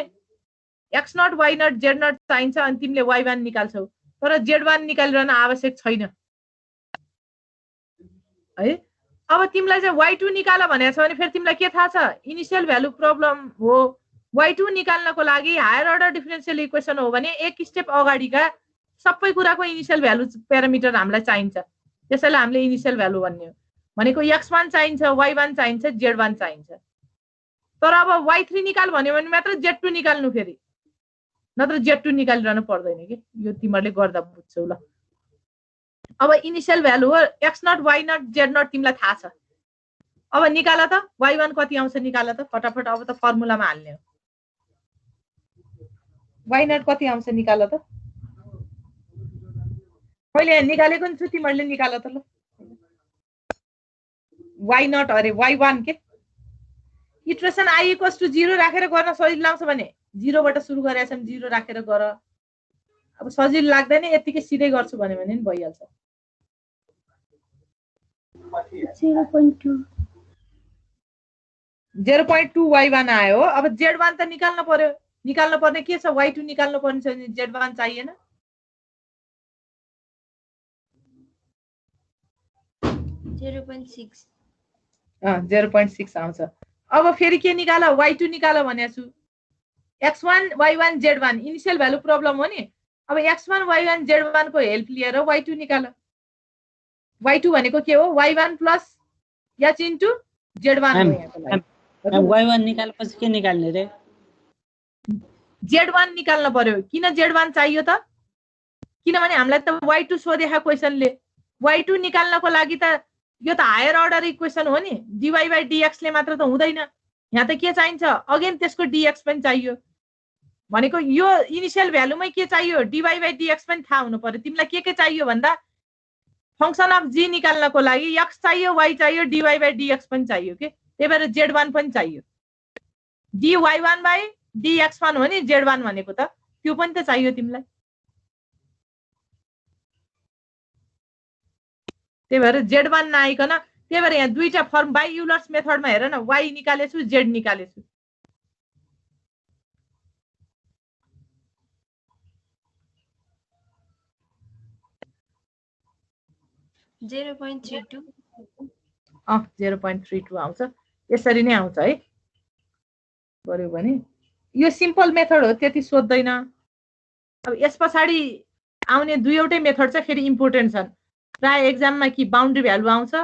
x naught y naught z naught चाहिन्छ अनि तिमीले y1 निकाल्छौ, तर z1 निकालिरहन आवश्यक छैन है। अब तिमीलाई चाहिँ y2 निकाल भनेको छ भने फेरि तिमीलाई के थाहा छ, इनिसियल भ्यालु प्रब्लम हो। y2 निकाल्नको लागि हायर अर्डर डिफरेन्सियल इक्वेसन हो भने एक स्टेप अगाडिका सबै कुराको इनिसियल भ्यालु प्यारामिटर हामीलाई चाहिन्छ, त्यसैले हामीले इनिसियल भ्यालु भन्ने हो। भनेको x1 चाहिन्छ, y1 चाहिन्छ, z1 चाहिन्छ। तर अब y3 निकाल भन्यो भने मात्र z2 निकाल्नु, फेरि नत्र z2 निकालिरहनु पर्दैन कि, यो तिमीहरूले गर्दा बुझ्छौ ल। अब इनिसियल भ्यालु हो x naught y naught z naught तिमीलाई थाहा छ। अब निकाल त y1 कति आउँछ निकाल त फटाफट, अब त फर्मुलामा हाल्ने हो। y नट कति आउँछ निकाल त, मैले निकालेको नि छु, तिमीहरूले निकाल त ल। y नट अरे y1 के इटरेसन i इक्वल्स टु 0 राखेर गर्न सजिलो लाग्छ भने 0 बाट सुरु गरेछ भने 0 राखेर गर। अब सजिलो लाग्दैन यतिकै सिधै गर्छु भन्यो भने नि भइहाल्छ। 0.2 y1 आयो। अब z1 त निकाल्न पर्यो, निकाल्न पर्ने के छ, y2 निकाल्नु पर्ने छ भने z1 चाहिएन। 0.6 0.6 आउँछ। अब फेरि के निकाल, y2 निकाल भनेको छु। x1 y1 z1 initial value problem हो नि। अब x1 y1 z1 को हेल्प लिएर y2 निकाल। y2 भनेको के हो, y1 plus h into z1 हो यहाँको लागि। y1 निकालेपछि के निकाल्ने रे, z1 निकाल्न पर्यो। किन z1 चाहियो त, किनभने हामीलाई त y2 सोधेको क्वेसनले y2 निकाल्नको लागि त यो त हायर अर्डर इक्वेसन हो नि, dy बाइ dx ले मात्र त हुँदैन, यहाँ त के चाहिन्छ अगेन त्यसको dx पनि चाहियो। भनेको यो इनिसियल भ्यालुमै के चाहियो, dy बाइ dx पनि थाहा हुनु पर्यो। तिमीलाई के चाहियो भन्दा फंक्सन अफ g निकाल्नको लागि x चाहियो, y चाहियो, dy बाइ dx पनि चाहियो के, त्यही भएर z1 पनि चाहियो। dy1 बाइ dx1 हो नि z1 भनेको त, त्यो पनि त चाहियो तिमीलाई। त्यही भएर z1 नआइकन, त्यही भएर यहाँ दुईटा फर्म बाइ युलर्स मेथडमा हेर न, y निकालेछु z निकालेछु। (0.32) 0.32 आउँछ। यसरी नै आउँछ है, गर्यो भने यो सिम्पल मेथड हो, त्यति सोध्दैन। अब यस पछाडि आउने दुईवटै मेथड चाहिँ फेरि इम्पोर्टेन्ट छन्। प्राय एक्जाममा कि बाउन्ड्री भ्यालु आउँछ,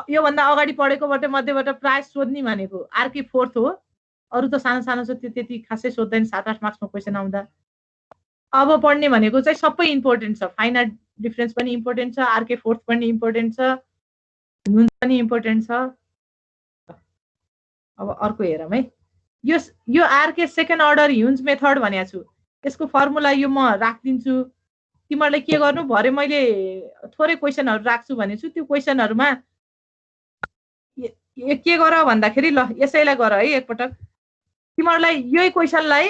योभन्दा अगाडि पढेकोबाट मध्येबाट प्राय सोध्ने भनेको आरके फोर्थ हो, अरू त सानो सानो छ, त्यो त्यति खासै सोध्दैन 7-8 मार्क्समा क्वेसन आउँदा। अब पढ्ने भनेको चाहिँ सबै इम्पोर्टेन्ट छ, फाइनाइट डिफरेन्स पनि इम्पोर्टेन्ट छ, आरके फोर्थ पनि इम्पोर्टेन्ट छ, ह्युन्ज पनि इम्पोर्टेन्ट छ। अब अर्को हेरौँ है, यो आरके सेकेन्ड अर्डर ह्युन्ज मेथड भनेको छु, यसको फर्मुला यो म राखिदिन्छु। तिमीहरूले के गर्नु, भरे मैले थोरै क्वेसनहरू राख्छु भनेछु, त्यो क्वेसनहरूमा के गर भन्दाखेरि ल यसैलाई गर है एकपटक। तिमीहरूलाई यही क्वेसनलाई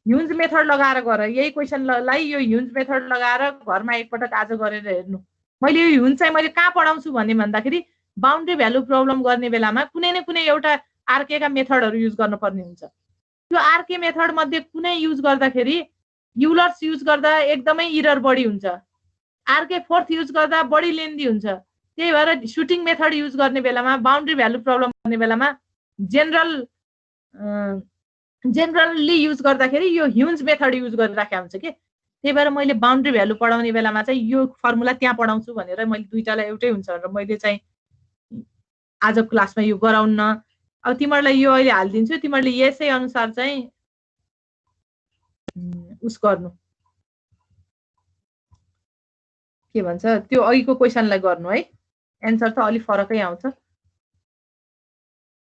ह्युन्ज मेथड लगाएर गर, यही क्वेसनलाई यो ह्युन्ज मेथड लगाएर घरमा एकपटक आज गरेर हेर्नु। मैले यो ह्युन्ज चाहिँ मैले कहाँ पढाउँछु भन्ने भन्दाखेरि बाउन्ड्री भ्यालु प्रब्लम गर्ने बेलामा कुनै न कुनै एउटा आरके का मेथडहरू युज गर्नुपर्ने हुन्छ। त्यो आरके मेथड मध्ये कुनै युज गर्दाखेरि युलर्स युज गर्दा एकदमै इरर बढी हुन्छ, आरके फोर्थ युज गर्दा बढी लेन्दी हुन्छ। त्यही भएर सुटिङ मेथड युज गर्ने बेलामा, बाउन्ड्री भ्यालु प्रब्लम गर्ने बेलामा जेनरली युज गर्दाखेरि यो ह्युन्ज मेथड युज गरिराखेको हुन्छ के। त्यही भएर मैले बाउन्ड्री भ्यालु पढाउने बेलामा चाहिँ यो फर्मुला त्यहाँ पढाउँछु भनेर मैले दुईटालाई एउटै हुन्छ भनेर मैले चाहिँ आज क्लासमा यो गराउन्न। अब तिमीहरूलाई यो अहिले हालिदिन्छु, तिमीहरूले यसै अनुसार चाहिँ उस गर्नु, के भन्छ त्यो अघिको क्वेसनलाई गर्नु है। एन्सर त अलि फरकै आउँछ।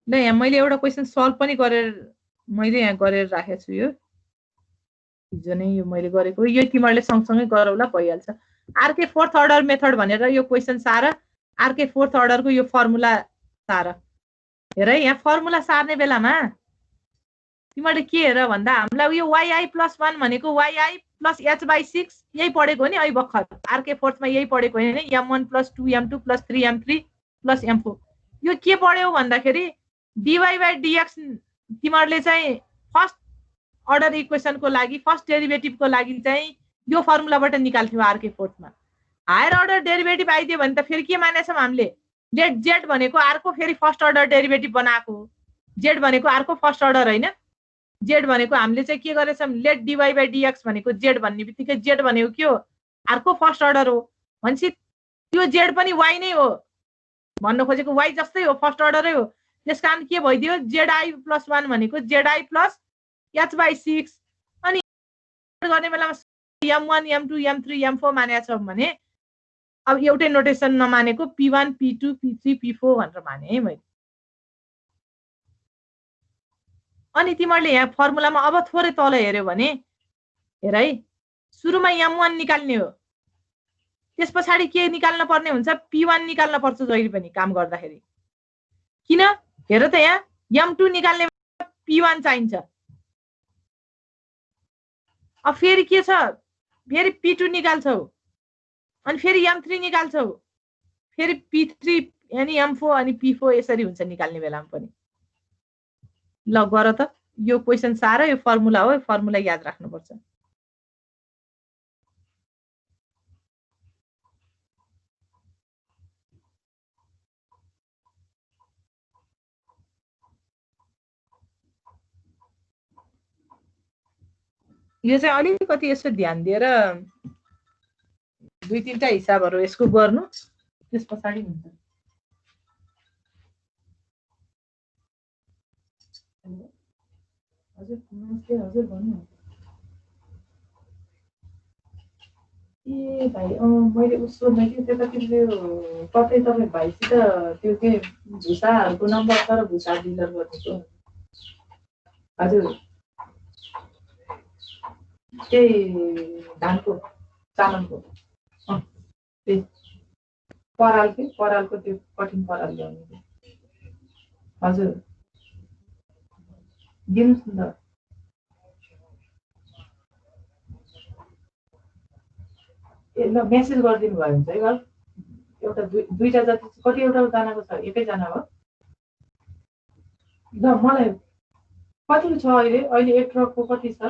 ल यहाँ मैले एउटा क्वेसन सल्भ पनि गरेर मैले यहाँ गरेर राखेको छु, यो हिजो नै यो मैले गरेको, यो तिमीहरूले सँगसँगै गरौला भइहाल्छ। आरके फोर्थ अर्डर मेथड भनेर यो क्वेसन सार, आरके फोर्थ अर्डरको यो फर्मुला सार। हेर यहाँ फर्मुला सार्ने बेलामा तिमीले के हेर भन्दा हामीलाई यो yi + 1 भनेको yi + h/6 यही पढेको हो नि अहिले भर्खर आरके फोर्थमा यही पढेको होइन m1 + 2 m2 + 3 m3 + m4 यो के पढ्यौ भन्दाखेरि dy/dx तिमीहरूले चाहिँ फर्स्ट अर्डर इक्वेसनको लागि फर्स्ट डेरिभेटिभको लागि चाहिँ यो फर्मुलाबाट निकाल्थ्यौ आरके फोर्थमा हायर अर्डर डेरिभेटिभ आइदियो भने त फेरि के मानेछौँ हामीले लेट जेड भनेको अर्को फेरि फर्स्ट अर्डर डेरिभेटिभ बनाएको जेड भनेको अर्को फर्स्ट अर्डर होइन जेड भनेको हामीले चाहिँ के गरेछौँ लेट dy/dx भनेको जेड भन्ने बित्तिकै जेड भनेको के हो अर्को फर्स्ट अर्डर हो भनेपछि त्यो जेड पनि y नै हो भन्न खोजेको y जस्तै हो फर्स्ट अर्डरै हो त्यसकारण के भइदियो zi + 1 भनेको zi + h/6 अनि गर्ने बेलामा m1 m2 m3 m4 मानेका छौँ भने अब एउटै नोटेसन नमानेको p1 p2 p3 p4 भनेर माने है मैले अनि तिमीहरूले यहाँ फर्मुलामा अब थोरै तल हेर्यो भने हेर है सुरुमा m1 निकाल्ने हो त्यस पछाडि के निकाल्न पर्ने हुन्छ p1 निकाल्न पर्छ जहिले पनि काम गर्दाखेरि किन हेर त यहाँ m2 निकाल्ने p1 चाहिन्छ अब फेरि के छ फेरि p2 निकाल्छौ अनि फेरि m3 निकाल्छौ फेरि p3 अनि m4 अनि p4 यसरी हुन्छ निकाल्ने बेलामा पनि ल गर त यो क्वेशन सारो यो फर्मुला हो यो फर्मुला याद राख्नुपर्छ यो चाहिँ अलिकति यसो ध्यान दिएर दुई तीनटा हिसाबहरु यसको गर्नु त्यस पछाडी हुन्छ हजुर नमस्ते हजुर भन्नु ए भाइ मैले उसो मैले त्यतातिर कतै तपाई भाइसित त्यो के भुसाहरुको नम्बर तर भुसा डिलर गर्नुको हजुर धानको चामलको परालको त्यो कठिन पराल ल्याउने हजुर दिनुस् न ए ल मेसेज गरिदिनु भयो हुन्छ है एउटा दुईटा जति कति एउटा जनाको छ एकै जना हो ल मलाई कति छ अहिले एक ट्रकको कति छ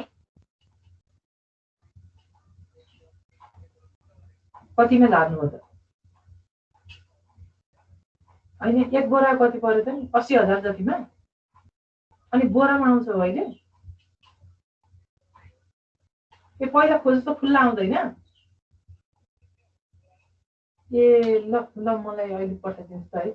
कतिमा झार्नु हो त अहिले एक बोरा कति पर्यो त नि 80,000 जतिमा अनि बोरामा आउँछ अहिले ए पहिला खोज त खुल्ला आउँदैन ए ल ल मलाई अहिले पठाइदिनुस् त है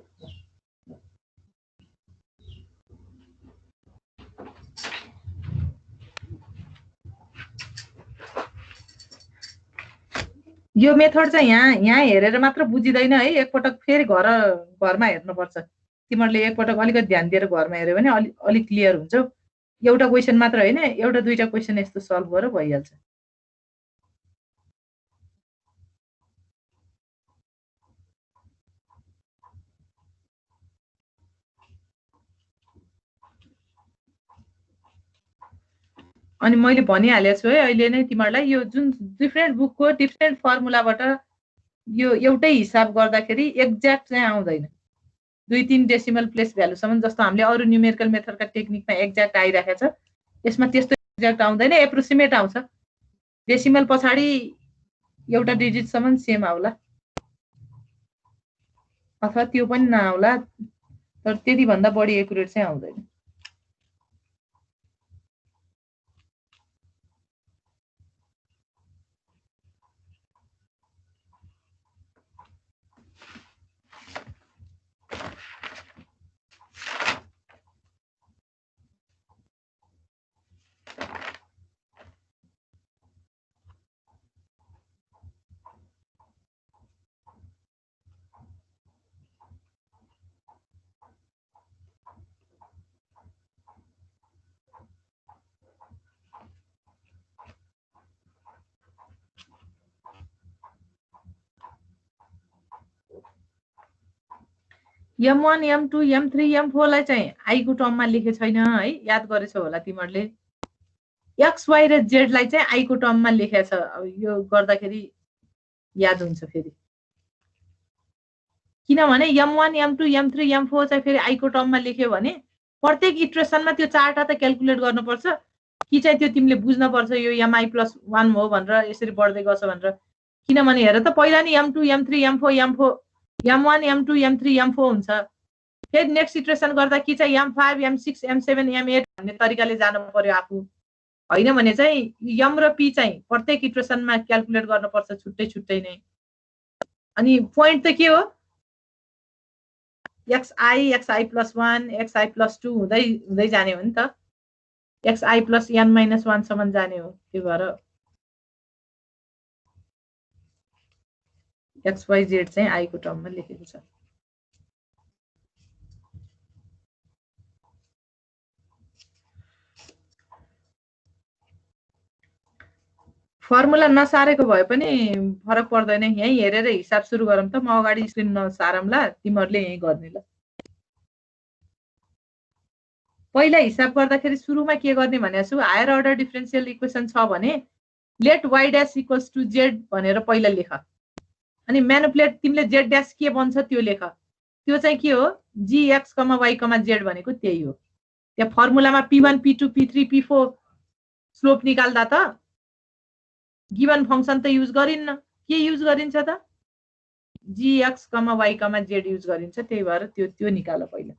यो मेथड चाहिँ यहाँ हेरेर मात्र बुझिदैन है एकपटक फेरि घरमा हेर्नुपर्छ तिमीहरूले एकपटक अलिकति ध्यान दिएर घरमा हेर्यो भने अलिक क्लियर हुन्छ एउटा क्वेशन मात्र हैन एउटा दुईटा क्वेशन यस्तो सल्भ गरेर भइहाल्छ अनि मैले भनिहालेको छु है अहिले नै तिमीहरूलाई यो जुन डिफरेन्ट बुकको डिफरेन्ट फर्मुलाबाट यो एउटै हिसाब गर्दाखेरि एक्ज्याक्ट चाहिँ आउँदैन 2-3 डेसिमल प्लेस भ्यालुसम्म जस्तो हामीले अरु न्युमेरिकल मेथडका टेक्निकमा एक्ज्याक्ट आइराखेको छ यसमा त्यस्तो एक्ज्याक्ट आउँदैन एप्रोक्सिमेट आउँछ डेसिमल पछाडी एउटा डिजिटसम्म सेम आउला अथवा त्यो पनि नआउला तर त्यति भन्दा बढी एक्युरेट चाहिँ आउँदैन M1 M2 M3 M4 लाई चाहिँ आई को टर्ममा लेखे छैन है, याद गरेछौ होला तिमीहरूले। एक्स वाई र जेड लाई चाहिँ आई को टर्ममा लेखेछ। अब यो गर्दाखेरि याद हुन्छ फेरि, किनभने M1 M2 M3 M4 चाहिँ फेरि आई को टर्ममा लेख्यो भने प्रत्येक इटरेसनमा त्यो चारवटा त क्याल्कुलेट गर्नुपर्छ कि चाहिँ त्यो तिमीले बुझ्न पर्छ यो mi+1 हो भनेर यसरी बढ्दै गर्छ भनेर। किनभने हेर त पहिला नि M2 M3 M4 M1 M2 M3 M4 हुन्छ, फेरि नेक्स्ट इटरेसन गर्दा कि चाहिँ M5 M6 M7 M8 भन्ने तरिकाले जानु पर्यो आफू, होइन भने चाहिँ M र P चाहिँ प्रत्येक इटरेसनमा क्याल्कुलेट गर्नुपर्छ छुट्टै छुट्टै नै। अनि पोइन्ट त के हो, xi+1 xi+2 हुँदै हुँदै जाने हो नि त, xi+n-1 सम्म जाने हो। त्यो भएर xyz चाहिँ आई को टर्ममा लेखेको छ। फर्मुला नसारेको भए पनि फरक पर्दैन, यही हेरेर हिसाब सुरु गरौँ त। म अगाडि स्क्रिन नसारौँला, तिमीहरूले यही गर्ने ल। पहिला हिसाब गर्दाखेरि सुरुमा के गर्ने भनेको छु, हायर अर्डर डिफरेन्शियल इक्वेसन छ भने let y dash equals to z भनेर पहिला लेख, अनि म्यानिपुलेट तिमीले z डैश के बन्छ त्यो लेख। त्यो चाहिँ के हो, gx, y, z भनेको त्यही हो। त्यहाँ फर्मुलामा p1 p2 p3 p4 slope निकाल्दा त गिवन फंक्सन त युज गरिन्न, के युज गरिन्छ त, gx, y, z युज गरिन्छ। त्यही भएर त्यो निकाल पहिला।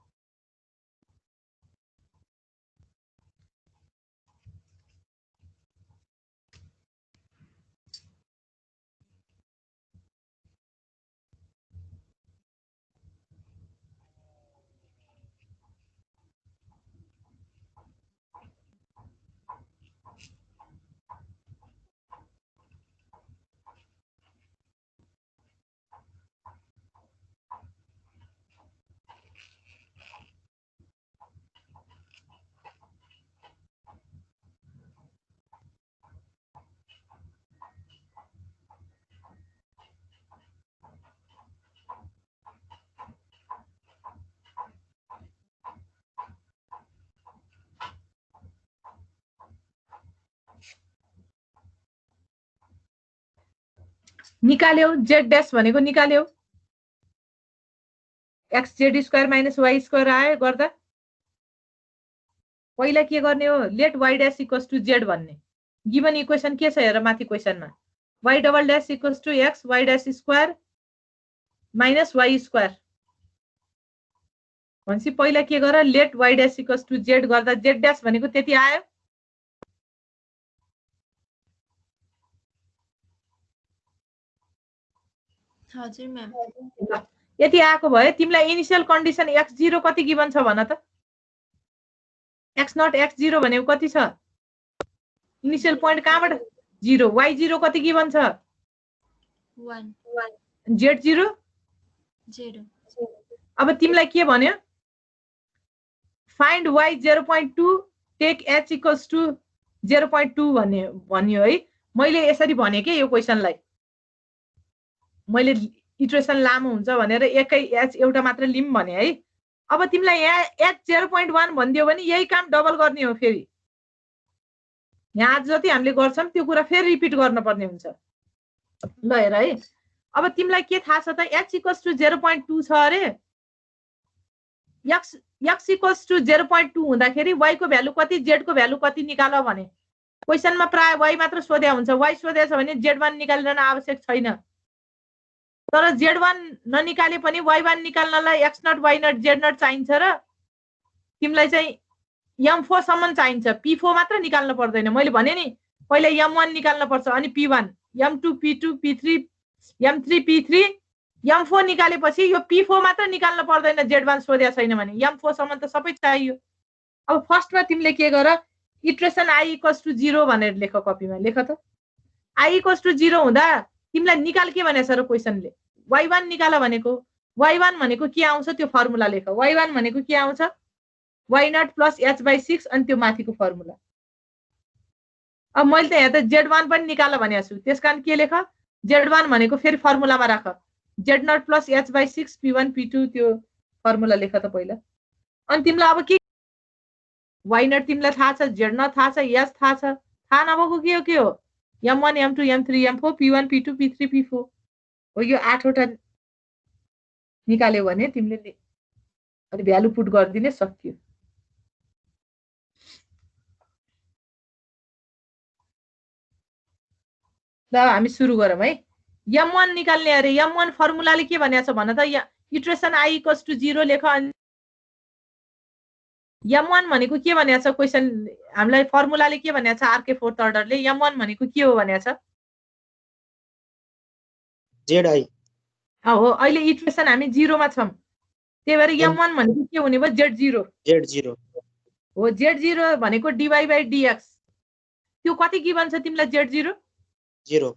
निकाल्यौ, जेड डैश भनेको निकाल्यौ, xz² - y² आयो गर्दा पहिला के गर्ने हो, let y dash equals to z भन्ने। गिवन इक्वेसन के छ हेर माथि क्वेसनमा, y double dash equals to x y dash square minus y square भनेपछि पहिला के गर, let y dash equals to z गर्दा z डैश भनेको त्यति आयो। हजुर म्याम। यति आएको भए तिमीलाई इनिशियल कन्डिसन x0 कति गिवन छ भन त, x0 x0 भनेको कति छ, इनिशियल पोइन्ट कहाँबाट 0, y0 कति गिवन छ 1 z0 0। अब तिमीलाई के भन्यो, find y 0.2 take h equals to 0.2 भन्यो है। मैले यसरी भने के यो क्वेसनलाई, मैले इटरेसन लामो हुन्छ भनेर एकै h एउटा मात्र लिम भने है। अब तिमीलाई यहाँ h 0.1 भनिदियो भने यही काम डबल गर्ने हो, फेरि यहाँ आज जति हामीले गर्छौं त्यो कुरा फेरि रिपिट गर्न पर्ने हुन्छ। ल हेर है, अब तिमीलाई के थाहा छ त, h इक्वल्स टु 0.2 छ अरे, x इक्वल्स टु 0.2 हुँदाखेरि y को भ्यालु कति z को भ्यालु कति निकाल भने। क्वेसनमा प्राय y मात्र सोध्या हुन्छ, y सोध्या छ भने z1 निकालिरहन आवश्यक छैन। तर z1 ननिकाले पनि y1 निकाल्नलाई x0 y0 z0 चाहिन्छ र तिमीलाई चाहिँ m4 सम्म चाहिन्छ, p4 मात्र निकाल्न पर्दैन। मैले भने नि पहिला m1 निकाल्न पर्छ, अनि p1 m2 p2 p3 m3 p3 m4 निकालेपछि यो p4 मात्र निकाल्न पर्दैन, z1 सोध्या छैन भने m4 सम्म त सबै चाहियो। अब फर्स्टमा तिमीले के गर, इटरेसन i इक्वल्स टु 0 भनेर लेख, कपीमा लेख त। i इक्वल्स टु 0 हुँदा तिमीलाई निकाल के भनेछ र क्वेसनले, y1 निकाल भनेको। y1 भनेको के आउँछ त्यो फर्मुला लेख, y1 भनेको के आउँछ, y0 प्लस h/6 अनि त्यो माथिको फर्मुला। अब मैले त यहाँ त z1 पनि निकाल भनेको छु, त्यसकारण के लेख, z1 भनेको फेरि फर्मुलामा राख, z0 plus h/6 p1 p2 त्यो फर्मुला लेख त पहिला। अनि तिमीलाई अब के वाइ नट तिमीलाई थाहा छ, जेड नट थाहा छ, एस थाहा छ, थाहा नभएको के हो m1 m2 m3 m4 p1 p2 p3 p4 हो। यो 8 वटा निकाल्यो भने तिमीले अनि भ्यालु पुट गरिदिने, सकियो। ल हामी सुरु गरौँ है। m1 निकाल्ने अरे m1 फर्मुलाले के भनेको छ भन त, इटरेसन i = 0 लेख। m1 भनेको के भनेको छ क्वेशन हामीलाई, फर्मुलाले के भनेको छ आरके फोर्थ अर्डरले, m1 भनेको के हो भनेको छ जेड हो। अहिले इटरेसन हामी 0 मा छौं, त्यही भएर m1 भनेको के हुने भयो z0 हो। z0 भनेको dy/dx, त्यो कति गिभन छ तिमीलाई z0 0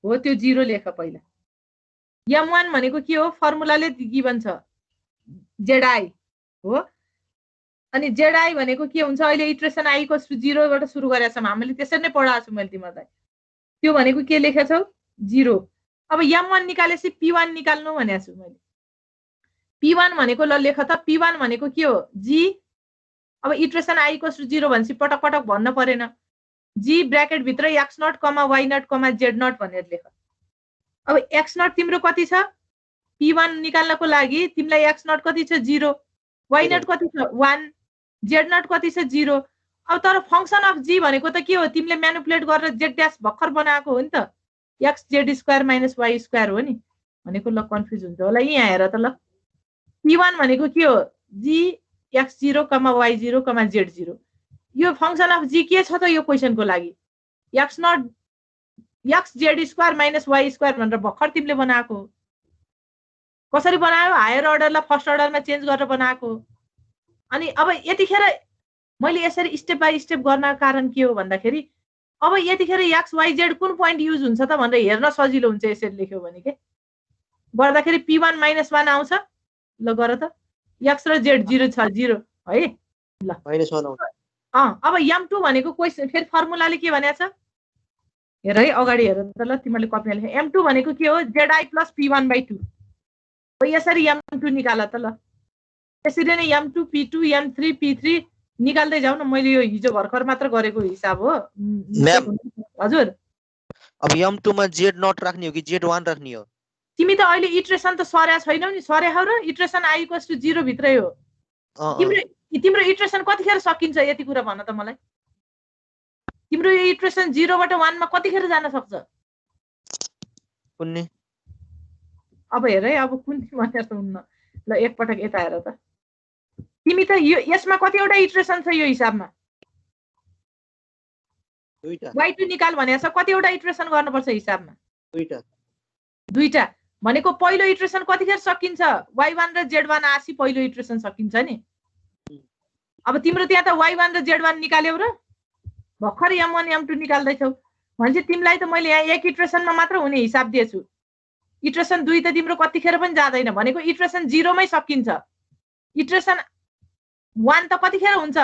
हो, त्यो 0 लेख पहिला। m1 भनेको के हो फर्मुलाले गिभन छ zi हो। अनि zi भनेको के हुन्छ, अहिले इटरेसन i = 0 बाट सुरु गरेका छौं हामीले, त्यसरी नै पढाएको छु मैले तिमीलाई। त्यो भनेको के लेखेको छौ 0। अब m1 निकालेपछि p1 निकाल्नु भनेको छु मैले। p1 भनेको ल लेख त, p1 भनेको के हो g। अब इटरेसन i = 0 भनेपछि पटक पटक भन्न परेन, g ब्र्याकेट भित्र x0, y0, z0 भनेर लेख। अब x0 तिम्रो कति छ, p1 निकाल्नको लागि तिमीलाई x0 कति छ 0, y0 कति छ 1, z0 कति छ 0। अब तर फंक्सन अफ g भनेको त के हो, तिमीले म्यानिपुलेट गरेर z ड्यास भर्खर बनाएको हो नि त, x(z2 - y2) हो नि भनेको। ल कन्फ्युज हुन्छ होला, यहाँ हेर त ल। p1 भनेको के हो g x0, y0, z0। यो फंक्सन अफ g के छ त यो क्वेशनको लागि, x0 x(z2 - y2) भनेर भर्खर तिमीले बनाएको हो। कसरी बनायो, हायर अर्डरलाई फर्स्ट अर्डरमा चेन्ज गरेर बनाएको। अनि अब यतिखेर मैले यसरी स्टेप बाइ स्टेप गर्नको कारण के हो भन्दाखेरि, अब यतिखेर x y z कुन पोइन्ट युज हुन्छ त भनेर हेर्न सजिलो हुन्छ यसरी लेख्यो भने के गर्दाखेरि p1 - 1 आउँछ। ल गर त, x र z 0 छ 0 है। ल -1 आउँछ। अब m2 भनेको क्वेशन फेरि फर्मुलाले के भनेको छ हेर है, अगाडि हेर त ल, तिमीले कपीमा लेख। m2 भनेको के हो zi + p1/2 हो। यसरी m2 निकाल त ल। त्यसरी नै m2 p2 m3 p3 निकाल्दै जाऊ न। मैले यो हिजो भर्खर मात्र गरेको हिसाब हो हजुर। अब m2 मा z0 राख्ने हो कि z1 राख्ने हो? तिमी त अहिले इटरेसन त सर्या छैनौ नि, सर्या हौ र इटरेसन i = 0 भित्रै हो। तिम्रो इटरेसन कतिखेर सकिन्छ यति कुरा भन त मलाई। तिम्रो यो इटरेसन 0 बाट 1 मा कतिखेर जान सक्छ कुन्ने? अब हेर है, अब कुन भनेर हुन्न। ल एकपटक यता हेर त, तिमी त यो यसमा कतिवटा इटरेसन छ यो हिसाबमा, y2 निकाल भनेको छ, कतिवटा इटरेसन गर्नुपर्छ हिसाबमा? दुईटा भनेको पहिलो इटरेसन कतिखेर सकिन्छ, y1 र z1 आसी पहिलो इटरेसन सकिन्छ नि। अब तिम्रो त्यहाँ त y1 र z1 निकाल्यौ र भर्खर m1 m2 निकाल्दैछौ भनेपछि तिमीलाई त मैले यहाँ एक इटरेसनमा मात्र हुने हिसाब दिएछु। इटरेसन 2 त तिम्रो कतिखेर पनि जाँदैन भनेको इटरेसन 0 मै सकिन्छ। इटरेसन 1 त कतिखेर हुन्छ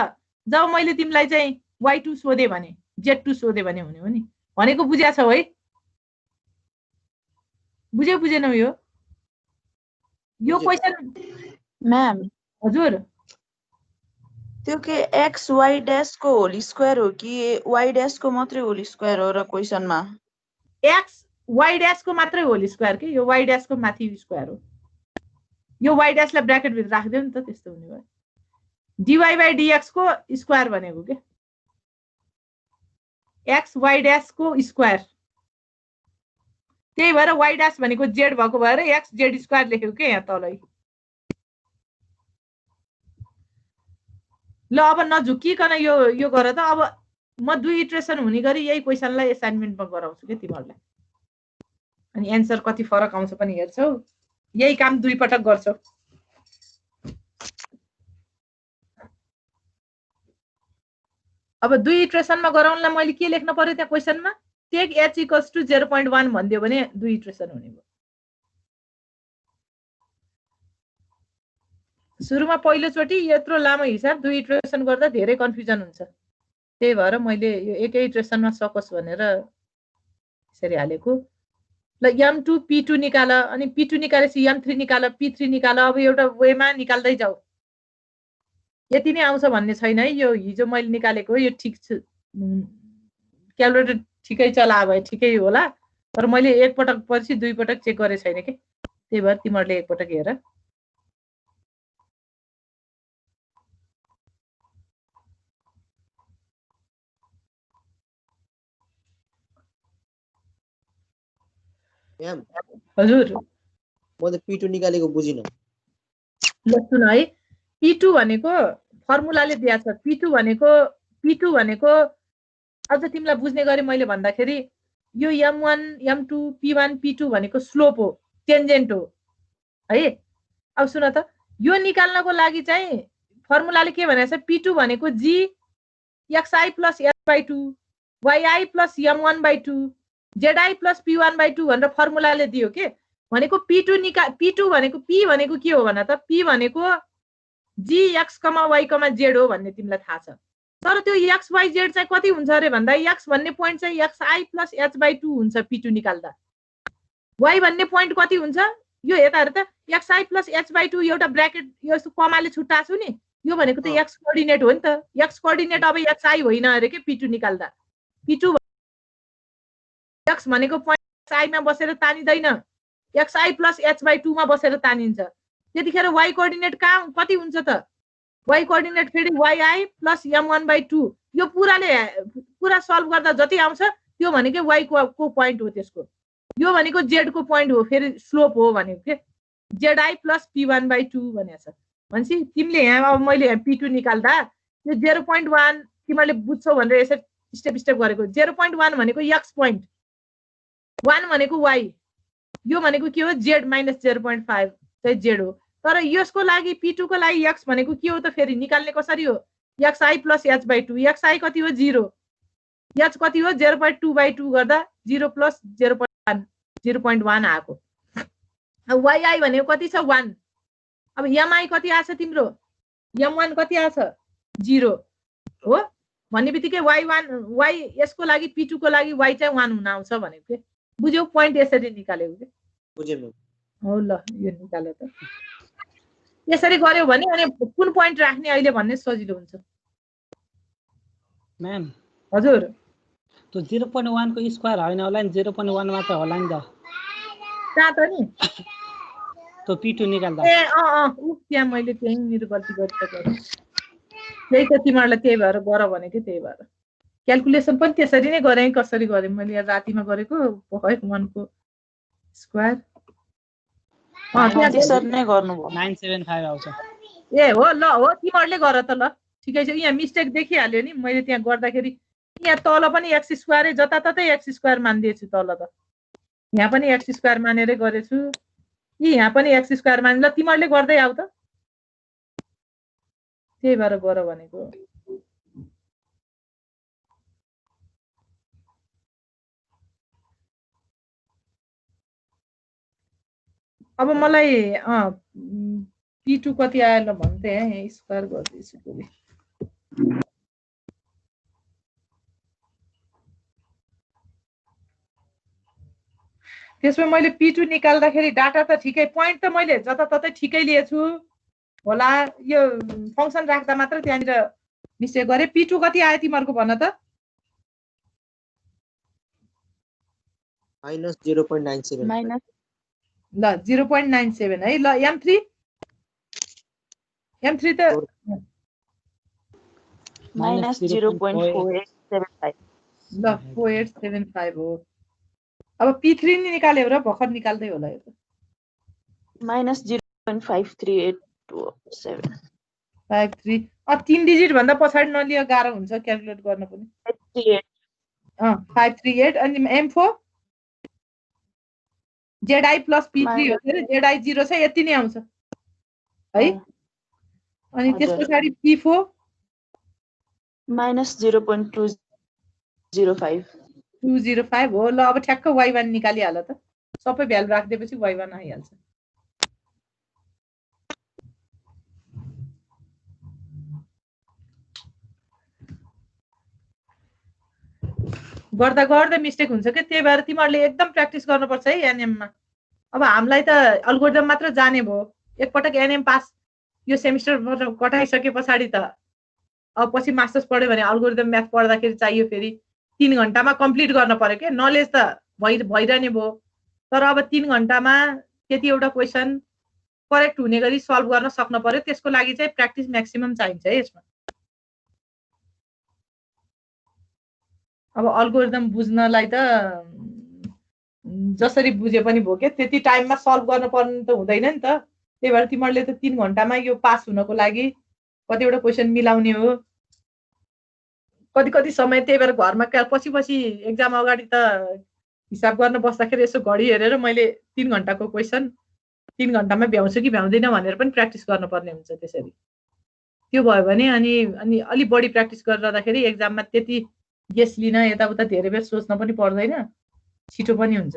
जब मैले तिमीलाई चाहिँ y2 सोधे भने z2 सोधे भने हुने हो नि भनेको। बुझ्या छौ है? बुझ्यौ बुझेनौ? यो क्वेशन म्याम हजुर त्यो के x y डैश को होल स्क्वायर हो कि y डैश को मात्रै होल स्क्वायर हो र क्वेशनमा? x y डैश को मात्रै होल स्क्वायर के, यो y डैश को माथि स्क्वायर हो। यो y डैश लाई ब्रैकेट भित्र राख्दियौ नि त, त्यस्तो हुने भयो। dy/dx को स्क्वायर भनेको के x y डैश को स्क्वायर, त्यही भएर y डैश भनेको z भएको भएर x z स्क्वायर लेखेको के यहाँ तलै। ल अब नझुकिकन यो गर त। अब म 2 इटरेसन हुने गरी यही क्वेशनलाई असाइनमेन्टमा गराउँछु के तिमीहरुलाई, अनि एन्सर कति फरक आउँछ पनि हेर्छौ। यही काम 2 पटक गर्छौ। अब 2 इटरेसनमा गराउनलाई मैले के लेख्न पर्यो त्यहाँ क्वेशनमा, टेक h = 0.1 भन्दियो भने 2 इटरेसन हुने भयो। सुरुमा पहिलो चोटी यत्रो लामो हिसाब 2 इटरेसन गर्दा धेरै कन्फ्युजन हुन्छ, त्यही भएर मैले यो एकै इटरेसनमा सकोस् भनेर यसरी हालेको। ल m2 p2 निकाल अनि p2 निकालेपछि m3 निकाल p3 निकाल। अब एउटा वेमा निकाल्दै जाऊ। यति नै आउँछ भन्ने छैन है। यो हिजो मैले निकालेको यो ठिक छ, क्यालकुलेटर ठिकै चला भए ठिकै होला, तर मैले एक पटक पछि दुई पटक चेक गरे छैन के, त्यही भएर तिमीहरूले एक पटक हेर। म्याम हजुर म त P2 निकालेको बुझिन। ल सुन है, P2 भनेको फर्मुलाले दिएको छ। P2 भनेको अझ तिमीलाई बुझ्ने गरी मैले भन्दाखेरि यो m1 m2 p1 p2 भनेको स्लोप हो, टेन्जेन्ट हो है। अब सुन त, यो निकाल्नको लागि चाहिँ फर्मुलाले के भनेको छ, p2 भनेको g xi plus s/2 yi plus m1/2 zi plus p1/2 भनेर फर्मुलाले दियो के। भनेको p2 भनेको p भनेको के हो भन त, p भनेको g x, y, z हो भन्ने तिमीलाई थाहा छ। तर त्यो x y z चाहिँ कति हुन्छ अरे भन्दा x भन्ने पोइन्ट चाहिँ xi प्लस h/2 हुन्छ p2 निकाल्दा। y भन्ने पोइन्ट कति हुन्छ, यो यता हेर त, xi प्लस h/2 एउटा ब्र्याकेट यस्तो कमाले छुट्टाएको छु नि, यो भनेको त x कोअर्डिनेट हो नि त। x कोअर्डिनेट अब xi होइन अरे के p2 निकाल्दा। p2 x भनेको पोइन्ट xi मा बसेर तानिदैन, xi प्लस h/2 मा बसेर तानिन्छ। त्यतिखेर y कोअर्डिनेट कहाँ कति हुन्छ त, y कोअर्डिनेट फेरि yi प्लस m1/2। यो पुरा सल्भ गर्दा जति आउँछ त्यो भनेको y को पोइन्ट हो त्यसको। यो भनेको z को पोइन्ट हो, फेरि स्लोप हो भनेको के, zi प्लस p1/2 भनेको छ। भनेपछि तिमीले यहाँ अब मैले p2 निकाल्दा यो 0.1 तिमीले बुझ्छौ भनेर यसरी स्टेप स्टेप गरेको। 0.1 भनेको x पोइन्ट, 1 भनेको y, यो भनेको के हो z माइनस 0.5 चाहिँ z हो। तर यसको लागि p2 को लागि x भनेको के हो त, फेरि निकाल्ने कसरी हो, xi प्लस h/2, xi कति हो 0, h कति हो 0.2/2 गर्दा 0 प्लस 0.1 आएको। अब yi भनेको कति छ 1। अब mi कति आछ तिम्रो, m1 कति आछ 0 हो। भन्ने बित्तिकै y यसको लागि p2 को लागि y चाहिँ 1 हुन आउँछ भनेको के। बुझ्यौ, पोइन्ट यसरी निकालेको के। बुझेँ म्याम। हो ल, यो निकाल्यो त। यसरी गर्यो भने अनि कुन पोइन्ट राख्ने अहिले भन्ने सजिलो हुन्छ। म्याम हजुर त्यो 0.1 को स्क्वायर होइन होला नि, 0.1 मात्र होला नि त। कहाँ त नि त्यो p2 निकाल्दा। ए त्यहाँ मैले त्यही मेरो गल्ती गरिसकेँ। त्यही त तिमीहरूलाई त्यही भएर गर भनेको, त्यही भएर क्यालकुलेसन पनि त्यसरी नै गरेँ। कसरी गरेँ मैले रातिमा गरेको, 1 को स्क्वायर त्यसरी नै गर्नुभयो। 975 आउँछ। ए हो ल, हो तिमीहरूले गर त ल, ठिकै छ। यहाँ मिस्टेक देखिहाल्यो नि मैले त्यहाँ गर्दाखेरि। यहाँ तल पनि एक्स स्क्वायरै जताततै एक्स स्क्वायर मानिदिएछु तल त, यहाँ पनि एक्स स्क्वायर मानेरै गरेछु, यहाँ पनि एक्स स्क्वायर माने। ल तिमीहरूले गर्दै आऊ त, त्यही भएर गर भनेको। अब मलाई p2 कति आयो ल भन्थे, यहाँ स्क्वायर गर्दैछु फेरि। त्यसमा मैले p2 निकाल्दाखेरि डाटा त ठिकै, पोइन्ट त मैले जताततै ठिकै लिएछु होला। यो फङ्सन राख्दा मात्र त्यहाँनिर मिस्टेक गरेँ। p2 कति आयो तिमीहरूको भन त। माइनस 0.97 ल 0.97 है। ल m3 त माइनस 0.4875। ल 4875 हो। अब p3 नि निकाल्यो र भर्खर निकाल्दै होला यो त। माइनस 0.5387। 53 अब 3 डिजिट भन्दा पछाडि नलियो, गाह्रो हुन्छ क्यालकुलेट गर्न पनि। 538 अनि m4 zi प्लस p3 हो के, zi 0 छ, यति नै आउँछ है। अनि त्यस पछाडि p4 माइनस 0.205। 205 हो। ल अब ठ्याक्क y1 निकालिहाल त, सबै भ्यालु राखिदिएपछि y1 आइहाल्छ। गर्दा गर्दै मिस्टेक हुन्छ कि, त्यही भएर तिमीहरूले एकदम प्र्याक्टिस गर्नुपर्छ है एनएममा। अब हामीलाई त अल्गोरिदम मात्र जाने भयो, एकपटक एनएम पास यो सेमिस्टर कटाइसके पछाडि त अब पछि मास्टर्स पढ्यो भने अल्गोरिदम म्याथ पढ्दाखेरि चाहियो फेरि 3 घन्टामा कम्प्लिट गर्न पर्यो के, नलेज त भइरहने भयो। तर अब 3 घन्टामा त्यति एउटा क्वेसन करेक्ट हुने गरी सल्भ गर्न सक्न पर्यो, त्यसको लागि चाहिँ प्र्याक्टिस म्याक्सिमम चाहिन्छ है यसमा। अब अल्गोरिदम बुझ्नलाई त जसरी बुझे पनि भयो के, त्यति टाइममा सल्भ गर्न पर्ने त हुँदैन नि त। त्यही भएर तिमीहरूले त 3 घन्टामा यो पास हुनको लागि कतिवटा क्वेसन मिलाउने हो, कति समय। त्यही भएर घरमा पछि एक्जाम अगाडि त हिसाब गर्न बस्दाखेरि यसो घडी हेरेर मैले 3 घन्टाको क्वेसन 3 घन्टामा भ्याउँछु कि भ्याउँदैन भनेर पनि प्र्याक्टिस गर्नुपर्ने हुन्छ। त्यसरी त्यो भयो भने अनि अलि बढी प्र्याक्टिस गरिरहँदाखेरि एक्जाममा त्यति गेस लिन यताउता धेरै बेर सोच्न पनि पर्दैन, छिटो पनि हुन्छ।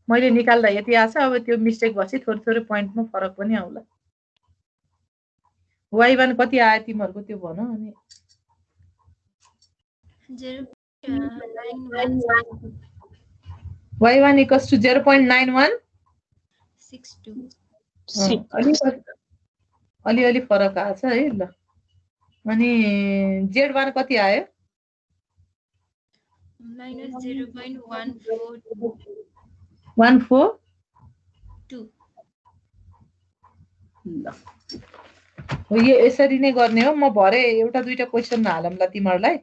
मैले निकाल्दा यति आछ, अब त्यो मिस्टेक भएपछि थोरै पोइन्टमा फरक पनि आउला। y1 कति आयो तिमीहरूको त्यो भन। अनि y1 = 0.9162। अलि फरक आछ है ल। अनि z1 कति आयो? -0.142। ल यो यसरी नै गर्ने हो। म भरे एउटा दुईटा क्वेसन हालौँला तिमीहरूलाई,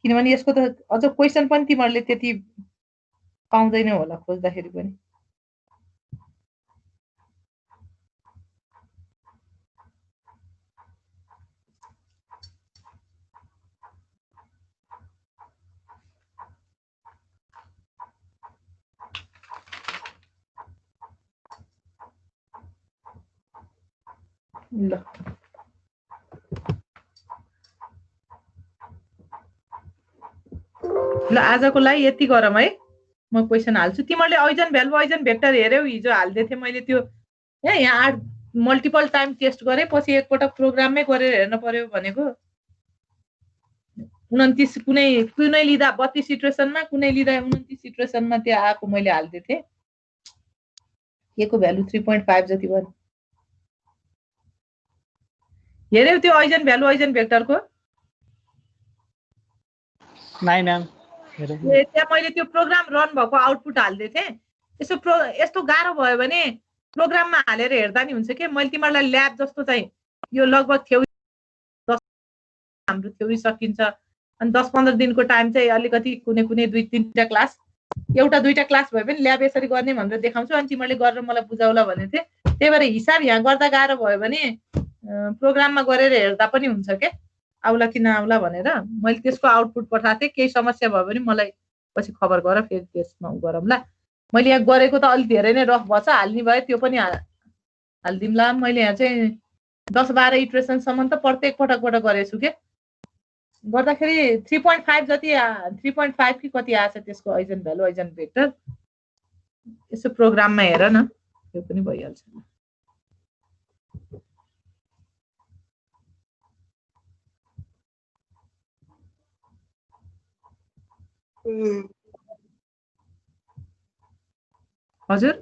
किनभने यसको त अझ क्वेसन पनि तिमीहरूले त्यति पाउँदैन होला खोज्दाखेरि पनि। ल आजको लागि यति गरौँ है। म क्वेसन हाल्छु, तिमीहरूले आइजन भ्यालु आइजन भेक्टर हेऱ्यौ? हिजो हाल्दै थिएँ मैले त्यो यहाँ 8 मल्टिपल टाइम टेस्ट गरेँ, पछि एकपटक प्रोग्राममै गरेर हेर्न पर्यो भनेको। 29 कुनै लिँदा 32 इटरेसनमा, कुनै लिँदा 29 इटरेसनमा त्यो आएको मैले हाल्दै थिएँ। के को भ्यालु 3.5 जति भयो। हेऱ्यौ त्यो आइजन भ्यालु आइजन भेक्टरको? नाइ म्याम। त्यहाँ मैले त्यो प्रोग्राम रन भएको आउटपुट हाल्दै थिएँ। यस्तो गाह्रो भयो भने प्रोग्राममा हालेर हेर्दा नि हुन्छ के। मैले तिमीहरूलाई ल्याब जस्तो चाहिँ यो लगभग थ्योरी हाम्रो थ्योरी सकिन्छ, अनि 10-15 दिनको टाइम चाहिँ अलिकति कुनै 2-3टा क्लास, एउटा दुईटा क्लास भए पनि ल्याब यसरी गर्ने भनेर देखाउँछु, अनि तिमीहरूले गरेर मलाई बुझाउला भनेको थिएँ। त्यही भएर हिसाब यहाँ गर्दा गाह्रो भयो भने प्रोग्राममा गरेर हेर्दा पनि हुन्छ के, आउला कि नआउला भनेर। मैले त्यसको आउटपुट पठाएको थिएँ। केही समस्या भयो भने मलाई पछि खबर गर, फेरि त्यसमा गरौँला। मैले यहाँ गरेको त अलिक धेरै नै रफ भएछ, हाल्ने भयो त्यो पनि हालिदिउँला। मैले यहाँ चाहिँ 10-12 इटरेसनसम्म त प्रत्येक पटकबाट गरेछु के, गर्दाखेरि 3.5 जति 3.5 कि कति आएछ त्यसको आइजन भ्यालु आइजन भेक्टर। यसो प्रोग्राममा हेर न, त्यो पनि भइहाल्छ। हजुर